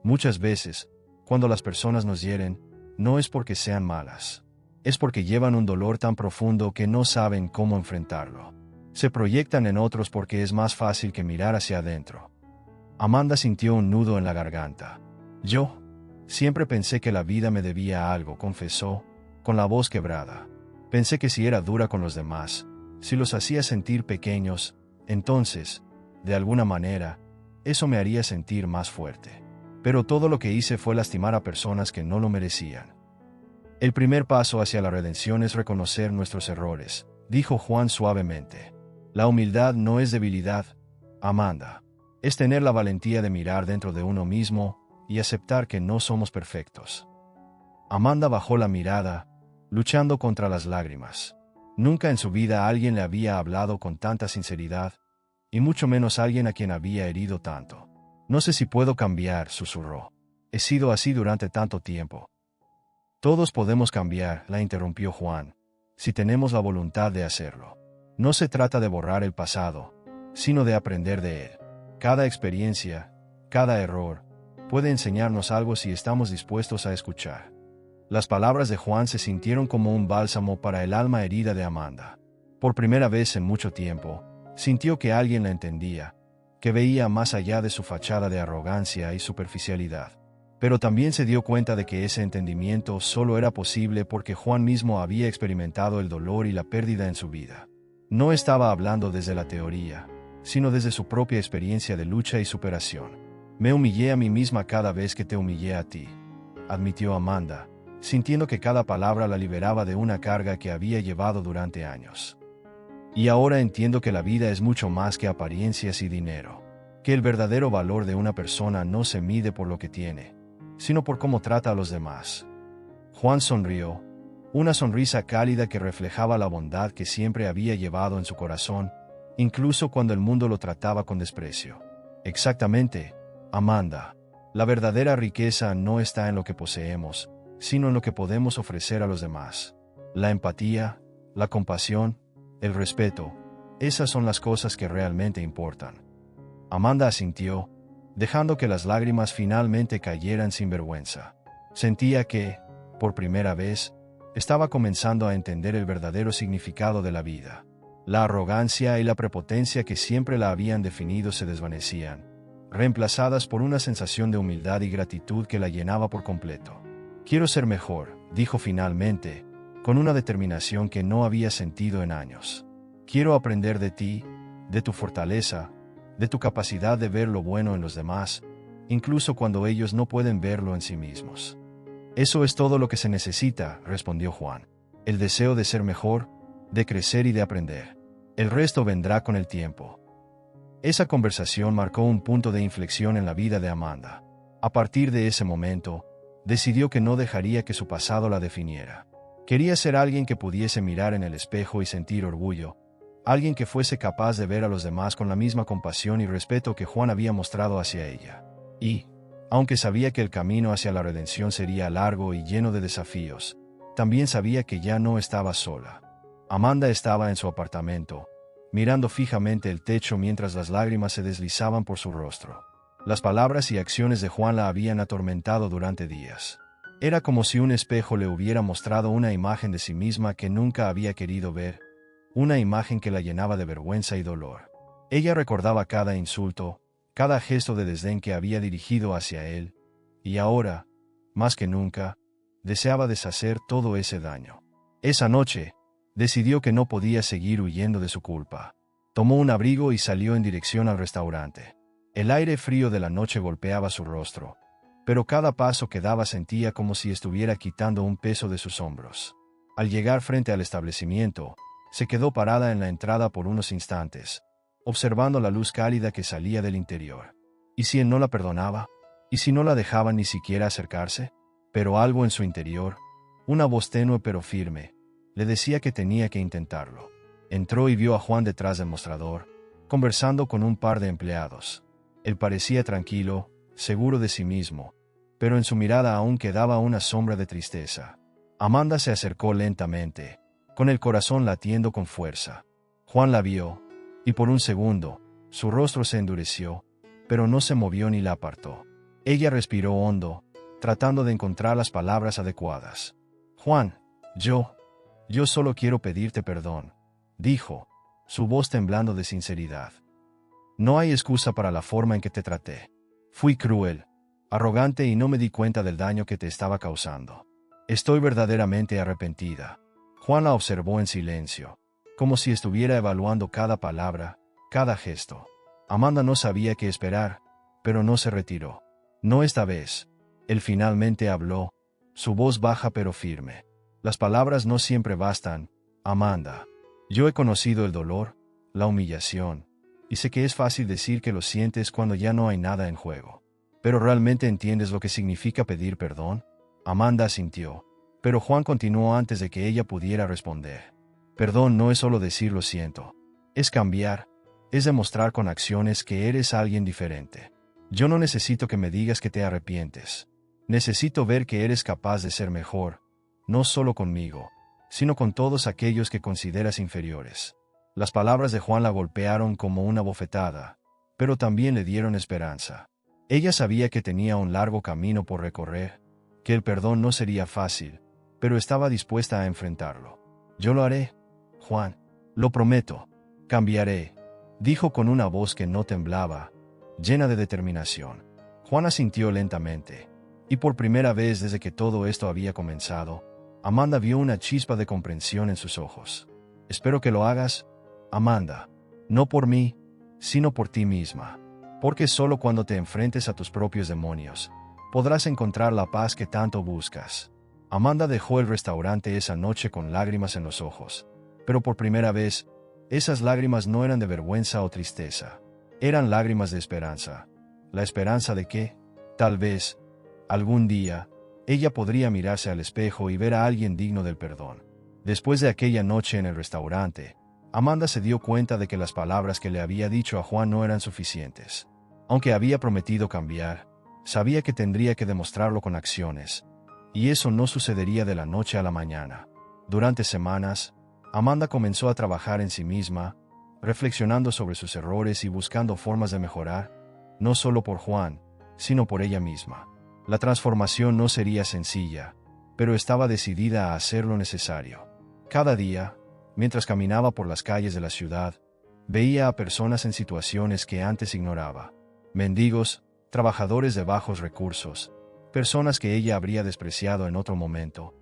«Muchas veces, cuando las personas nos hieren, no es porque sean malas. Es porque llevan un dolor tan profundo que no saben cómo enfrentarlo. Se proyectan en otros porque es más fácil que mirar hacia adentro». Amanda sintió un nudo en la garganta. «Yo siempre pensé que la vida me debía algo», confesó, con la voz quebrada. «Pensé que si era dura con los demás, si los hacía sentir pequeños, entonces, de alguna manera, eso me haría sentir más fuerte. Pero todo lo que hice fue lastimar a personas que no lo merecían». «El primer paso hacia la redención es reconocer nuestros errores», dijo Juan suavemente. «La humildad no es debilidad, Amanda. Es tener la valentía de mirar dentro de uno mismo y aceptar que no somos perfectos». Amanda bajó la mirada, luchando contra las lágrimas. Nunca en su vida alguien le había hablado con tanta sinceridad, y mucho menos alguien a quien había herido tanto. «No sé si puedo cambiar», susurró. «He sido así durante tanto tiempo». «Todos podemos cambiar», la interrumpió Juan, «si tenemos la voluntad de hacerlo. No se trata de borrar el pasado, sino de aprender de él. Cada experiencia, cada error, puede enseñarnos algo si estamos dispuestos a escuchar». Las palabras de Juan se sintieron como un bálsamo para el alma herida de Amanda. Por primera vez en mucho tiempo, sintió que alguien la entendía, que veía más allá de su fachada de arrogancia y superficialidad. Pero también se dio cuenta de que ese entendimiento solo era posible porque Juan mismo había experimentado el dolor y la pérdida en su vida. No estaba hablando desde la teoría, sino desde su propia experiencia de lucha y superación. «Me humillé a mí misma cada vez que te humillé a ti», admitió Amanda, sintiendo que cada palabra la liberaba de una carga que había llevado durante años. «Y ahora entiendo que la vida es mucho más que apariencias y dinero, que el verdadero valor de una persona no se mide por lo que tiene, sino por cómo trata a los demás». Juan sonrió, una sonrisa cálida que reflejaba la bondad que siempre había llevado en su corazón, incluso cuando el mundo lo trataba con desprecio. «Exactamente, Amanda. La verdadera riqueza no está en lo que poseemos, sino en lo que podemos ofrecer a los demás. La empatía, la compasión, el respeto, esas son las cosas que realmente importan». Amanda asintió, dejando que las lágrimas finalmente cayeran sin vergüenza. Sentía que, por primera vez, estaba comenzando a entender el verdadero significado de la vida. La arrogancia y la prepotencia que siempre la habían definido se desvanecían, reemplazadas por una sensación de humildad y gratitud que la llenaba por completo. «Quiero ser mejor», dijo finalmente, con una determinación que no había sentido en años. «Quiero aprender de ti, de tu fortaleza, de tu capacidad de ver lo bueno en los demás, incluso cuando ellos no pueden verlo en sí mismos». «Eso es todo lo que se necesita», respondió Juan. «El deseo de ser mejor, de crecer y de aprender. El resto vendrá con el tiempo. Esa conversación marcó un punto de inflexión en la vida de Amanda. A partir de ese momento, decidió que no dejaría que su pasado la definiera. Quería ser alguien que pudiese mirar en el espejo y sentir orgullo, alguien que fuese capaz de ver a los demás con la misma compasión y respeto que Juan había mostrado hacia ella. Y, aunque sabía que el camino hacia la redención sería largo y lleno de desafíos, también sabía que ya no estaba sola. Amanda estaba en su apartamento, mirando fijamente el techo mientras las lágrimas se deslizaban por su rostro. Las palabras y acciones de Juan la habían atormentado durante días. Era como si un espejo le hubiera mostrado una imagen de sí misma que nunca había querido ver, una imagen que la llenaba de vergüenza y dolor. Ella recordaba cada insulto, cada gesto de desdén que había dirigido hacia él, y ahora, más que nunca, deseaba deshacer todo ese daño. Esa noche, decidió que no podía seguir huyendo de su culpa. Tomó un abrigo y salió en dirección al restaurante. El aire frío de la noche golpeaba su rostro, pero cada paso que daba sentía como si estuviera quitando un peso de sus hombros. Al llegar frente al establecimiento, se quedó parada en la entrada por unos instantes, observando la luz cálida que salía del interior. ¿Y si él no la perdonaba? ¿Y si no la dejaba ni siquiera acercarse? Pero algo en su interior, una voz tenue pero firme, le decía que tenía que intentarlo. Entró y vio a Juan detrás del mostrador, conversando con un par de empleados. Él parecía tranquilo, seguro de sí mismo, pero en su mirada aún quedaba una sombra de tristeza. Amanda se acercó lentamente, con el corazón latiendo con fuerza. Juan la vio, y por un segundo, su rostro se endureció, pero no se movió ni la apartó. Ella respiró hondo, tratando de encontrar las palabras adecuadas. «Juan, yo solo quiero pedirte perdón», dijo, su voz temblando de sinceridad. «No hay excusa para la forma en que te traté. Fui cruel, arrogante y no me di cuenta del daño que te estaba causando. Estoy verdaderamente arrepentida». Juan la observó en silencio, como si estuviera evaluando cada palabra, cada gesto. Amanda no sabía qué esperar, pero no se retiró. «No esta vez». Él finalmente habló, su voz baja pero firme. «Las palabras no siempre bastan, Amanda. Yo he conocido el dolor, la humillación, y sé que es fácil decir que lo sientes cuando ya no hay nada en juego. ¿Pero realmente entiendes lo que significa pedir perdón?». Amanda asintió, pero Juan continuó antes de que ella pudiera responder. «Perdón no es solo decir lo siento. Es cambiar, es demostrar con acciones que eres alguien diferente. Yo no necesito que me digas que te arrepientes. Necesito ver que eres capaz de ser mejor, no solo conmigo, sino con todos aquellos que consideras inferiores». Las palabras de Juan la golpearon como una bofetada, pero también le dieron esperanza. Ella sabía que tenía un largo camino por recorrer, que el perdón no sería fácil, pero estaba dispuesta a enfrentarlo. «Yo lo haré, Juan, lo prometo, cambiaré», dijo con una voz que no temblaba, llena de determinación. Juan asintió lentamente, y por primera vez desde que todo esto había comenzado, Amanda vio una chispa de comprensión en sus ojos. «Espero que lo hagas, Amanda, no por mí, sino por ti misma, porque solo cuando te enfrentes a tus propios demonios, podrás encontrar la paz que tanto buscas». Amanda dejó el restaurante esa noche con lágrimas en los ojos, pero por primera vez, esas lágrimas no eran de vergüenza o tristeza, eran lágrimas de esperanza, la esperanza de que, tal vez, algún día, ella podría mirarse al espejo y ver a alguien digno del perdón. Después de aquella noche en el restaurante, Amanda se dio cuenta de que las palabras que le había dicho a Juan no eran suficientes. Aunque había prometido cambiar, sabía que tendría que demostrarlo con acciones, y eso no sucedería de la noche a la mañana. Durante semanas, Amanda comenzó a trabajar en sí misma, reflexionando sobre sus errores y buscando formas de mejorar, no solo por Juan, sino por ella misma. La transformación no sería sencilla, pero estaba decidida a hacer lo necesario. Cada día, mientras caminaba por las calles de la ciudad, veía a personas en situaciones que antes ignoraba. Mendigos, trabajadores de bajos recursos, personas que ella habría despreciado en otro momento.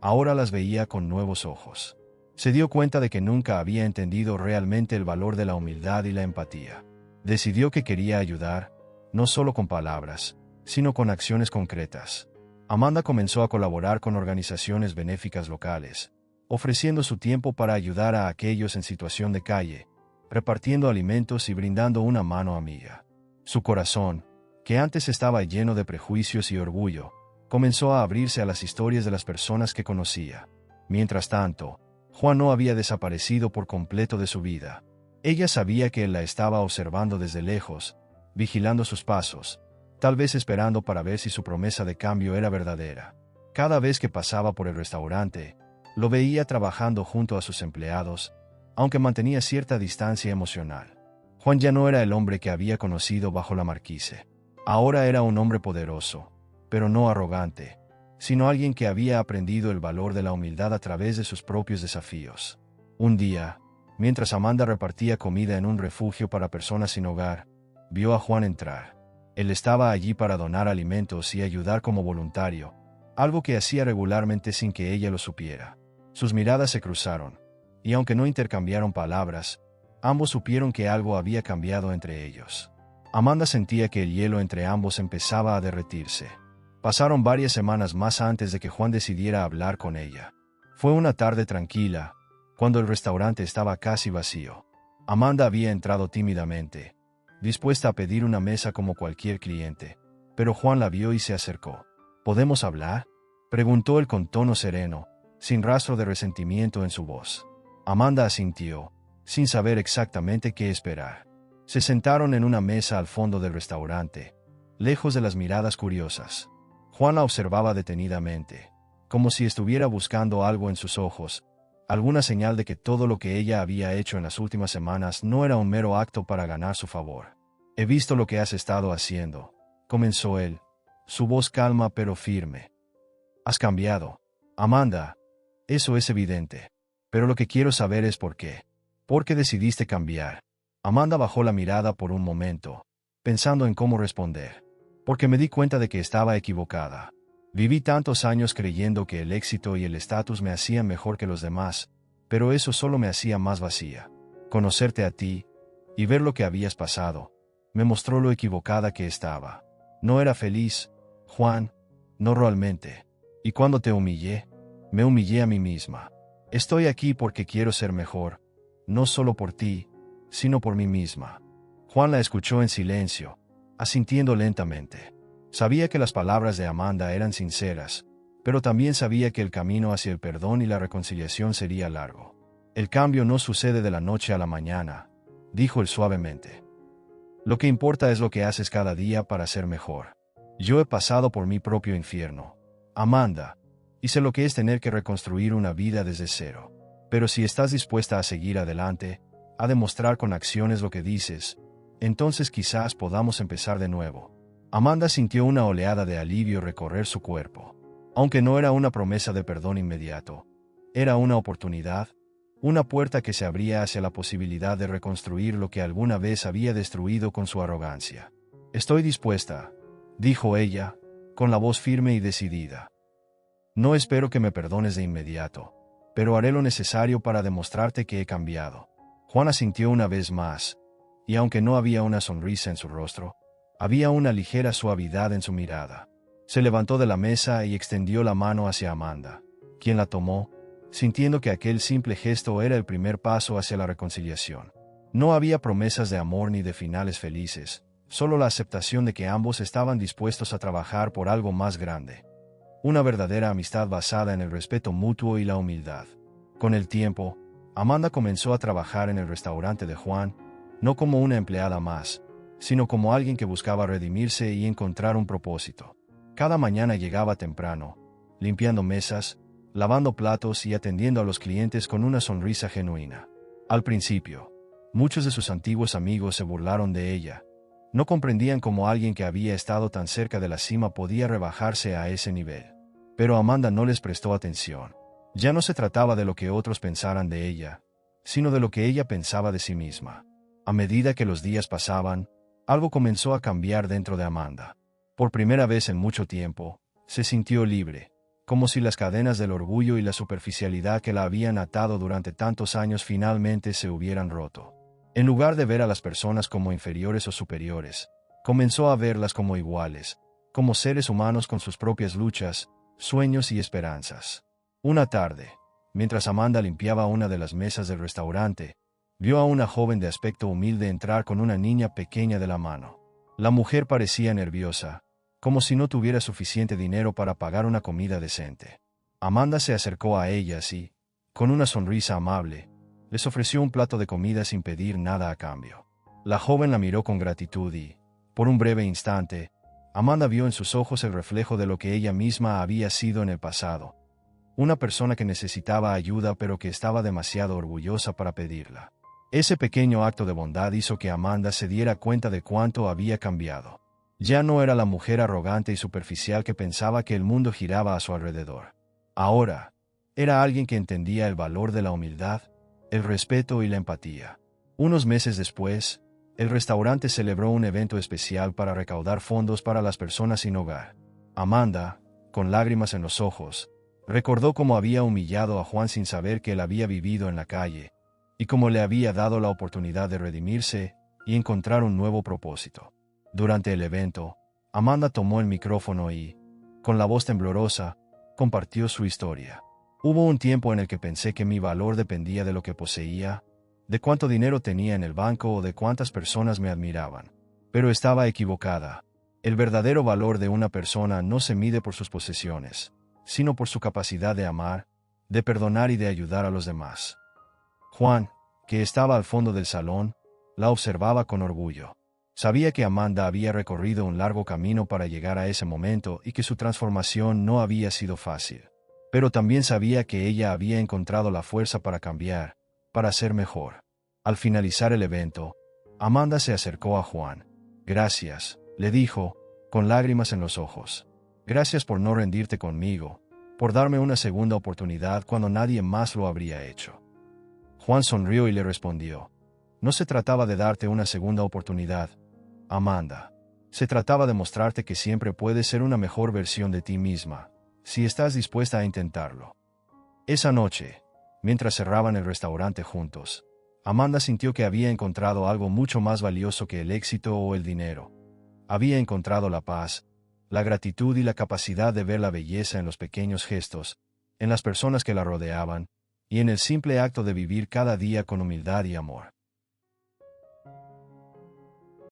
Ahora las veía con nuevos ojos. Se dio cuenta de que nunca había entendido realmente el valor de la humildad y la empatía. Decidió que quería ayudar, no solo con palabras, sino con acciones concretas. Amanda comenzó a colaborar con organizaciones benéficas locales, ofreciendo su tiempo para ayudar a aquellos en situación de calle, repartiendo alimentos y brindando una mano amiga. Su corazón, que antes estaba lleno de prejuicios y orgullo, comenzó a abrirse a las historias de las personas que conocía. Mientras tanto, Juan no había desaparecido por completo de su vida. Ella sabía que él la estaba observando desde lejos, vigilando sus pasos, tal vez esperando para ver si su promesa de cambio era verdadera. Cada vez que pasaba por el restaurante, lo veía trabajando junto a sus empleados, aunque mantenía cierta distancia emocional. Juan ya no era el hombre que había conocido bajo la marquise. Ahora era un hombre poderoso, pero no arrogante, sino alguien que había aprendido el valor de la humildad a través de sus propios desafíos. Un día, mientras Amanda repartía comida en un refugio para personas sin hogar, vio a Juan entrar. Él estaba allí para donar alimentos y ayudar como voluntario, algo que hacía regularmente sin que ella lo supiera. Sus miradas se cruzaron, y aunque no intercambiaron palabras, ambos supieron que algo había cambiado entre ellos. Amanda sentía que el hielo entre ambos empezaba a derretirse. Pasaron varias semanas más antes de que Juan decidiera hablar con ella. Fue una tarde tranquila, cuando el restaurante estaba casi vacío. Amanda había entrado tímidamente, dispuesta a pedir una mesa como cualquier cliente, pero Juan la vio y se acercó. ¿Podemos hablar?, preguntó él con tono sereno, sin rastro de resentimiento en su voz. Amanda asintió, sin saber exactamente qué esperar. Se sentaron en una mesa al fondo del restaurante, lejos de las miradas curiosas. Juan la observaba detenidamente, como si estuviera buscando algo en sus ojos, alguna señal de que todo lo que ella había hecho en las últimas semanas no era un mero acto para ganar su favor. «He visto lo que has estado haciendo», comenzó él, su voz calma pero firme. «Has cambiado, Amanda. Eso es evidente. Pero lo que quiero saber es por qué. ¿Por qué decidiste cambiar?» Amanda bajó la mirada por un momento, pensando en cómo responder. «Porque me di cuenta de que estaba equivocada. Viví tantos años creyendo que el éxito y el estatus me hacían mejor que los demás, pero eso solo me hacía más vacía. Conocerte a ti, y ver lo que habías pasado, me mostró lo equivocada que estaba. No era feliz, Juan, no realmente. Y cuando te humillé, me humillé a mí misma. Estoy aquí porque quiero ser mejor, no solo por ti, sino por mí misma». Juan la escuchó en silencio, asintiendo lentamente. Sabía que las palabras de Amanda eran sinceras, pero también sabía que el camino hacia el perdón y la reconciliación sería largo. «El cambio no sucede de la noche a la mañana», dijo él suavemente. «Lo que importa es lo que haces cada día para ser mejor. Yo he pasado por mi propio infierno, Amanda, y sé lo que es tener que reconstruir una vida desde cero. Pero si estás dispuesta a seguir adelante, a demostrar con acciones lo que dices, entonces quizás podamos empezar de nuevo». Amanda sintió una oleada de alivio recorrer su cuerpo. Aunque no era una promesa de perdón inmediato, era una oportunidad, una puerta que se abría hacia la posibilidad de reconstruir lo que alguna vez había destruido con su arrogancia. «Estoy dispuesta», dijo ella, con la voz firme y decidida. «No espero que me perdones de inmediato, pero haré lo necesario para demostrarte que he cambiado». Juan asintió una vez más, y aunque no había una sonrisa en su rostro, había una ligera suavidad en su mirada. Se levantó de la mesa y extendió la mano hacia Amanda, quien la tomó, sintiendo que aquel simple gesto era el primer paso hacia la reconciliación. No había promesas de amor ni de finales felices, solo la aceptación de que ambos estaban dispuestos a trabajar por algo más grande. Una verdadera amistad basada en el respeto mutuo y la humildad. Con el tiempo, Amanda comenzó a trabajar en el restaurante de Juan, no como una empleada más, sino como alguien que buscaba redimirse y encontrar un propósito. Cada mañana llegaba temprano, limpiando mesas, lavando platos y atendiendo a los clientes con una sonrisa genuina. Al principio, muchos de sus antiguos amigos se burlaron de ella. No comprendían cómo alguien que había estado tan cerca de la cima podía rebajarse a ese nivel. Pero Amanda no les prestó atención. Ya no se trataba de lo que otros pensaran de ella, sino de lo que ella pensaba de sí misma. A medida que los días pasaban, algo comenzó a cambiar dentro de Amanda. Por primera vez en mucho tiempo, se sintió libre, como si las cadenas del orgullo y la superficialidad que la habían atado durante tantos años finalmente se hubieran roto. En lugar de ver a las personas como inferiores o superiores, comenzó a verlas como iguales, como seres humanos con sus propias luchas, sueños y esperanzas. Una tarde, Mientras Amanda limpiaba una de las mesas del restaurante, vio a una joven de aspecto humilde entrar con una niña pequeña de la mano. La mujer parecía nerviosa, como si no tuviera suficiente dinero para pagar una comida decente. Amanda se acercó a ellas y, con una sonrisa amable, les ofreció un plato de comida sin pedir nada a cambio. La joven la miró con gratitud y, por un breve instante, Amanda vio en sus ojos el reflejo de lo que ella misma había sido en el pasado. Una persona que necesitaba ayuda pero que estaba demasiado orgullosa para pedirla. Ese pequeño acto de bondad hizo que Amanda se diera cuenta de cuánto había cambiado. Ya no era la mujer arrogante y superficial que pensaba que el mundo giraba a su alrededor. Ahora, era alguien que entendía el valor de la humildad, el respeto y la empatía. Unos meses después, el restaurante celebró un evento especial para recaudar fondos para las personas sin hogar. Amanda, con lágrimas en los ojos, recordó cómo había humillado a Juan sin saber que él había vivido en la calle, y cómo le había dado la oportunidad de redimirse y encontrar un nuevo propósito. Durante el evento, Amanda tomó el micrófono y, con la voz temblorosa, compartió su historia. Hubo un tiempo en el que pensé que mi valor dependía de lo que poseía, de cuánto dinero tenía en el banco o de cuántas personas me admiraban. Pero estaba equivocada. El verdadero valor de una persona no se mide por sus posesiones, sino por su capacidad de amar, de perdonar y de ayudar a los demás. Juan, que estaba al fondo del salón, la observaba con orgullo. Sabía que Amanda había recorrido un largo camino para llegar a ese momento y que su transformación no había sido fácil. Pero también sabía que ella había encontrado la fuerza para cambiar, para ser mejor. Al finalizar el evento, Amanda se acercó a Juan. «Gracias», le dijo, con lágrimas en los ojos. «Gracias por no rendirte conmigo, por darme una segunda oportunidad cuando nadie más lo habría hecho». Juan sonrió y le respondió: «No se trataba de darte una segunda oportunidad, Amanda. Se trataba de mostrarte que siempre puedes ser una mejor versión de ti misma, si estás dispuesta a intentarlo». Esa noche, mientras cerraban el restaurante juntos, Amanda sintió que había encontrado algo mucho más valioso que el éxito o el dinero. Había encontrado la paz, la gratitud y la capacidad de ver la belleza en los pequeños gestos, en las personas que la rodeaban, y en el simple acto de vivir cada día con humildad y amor.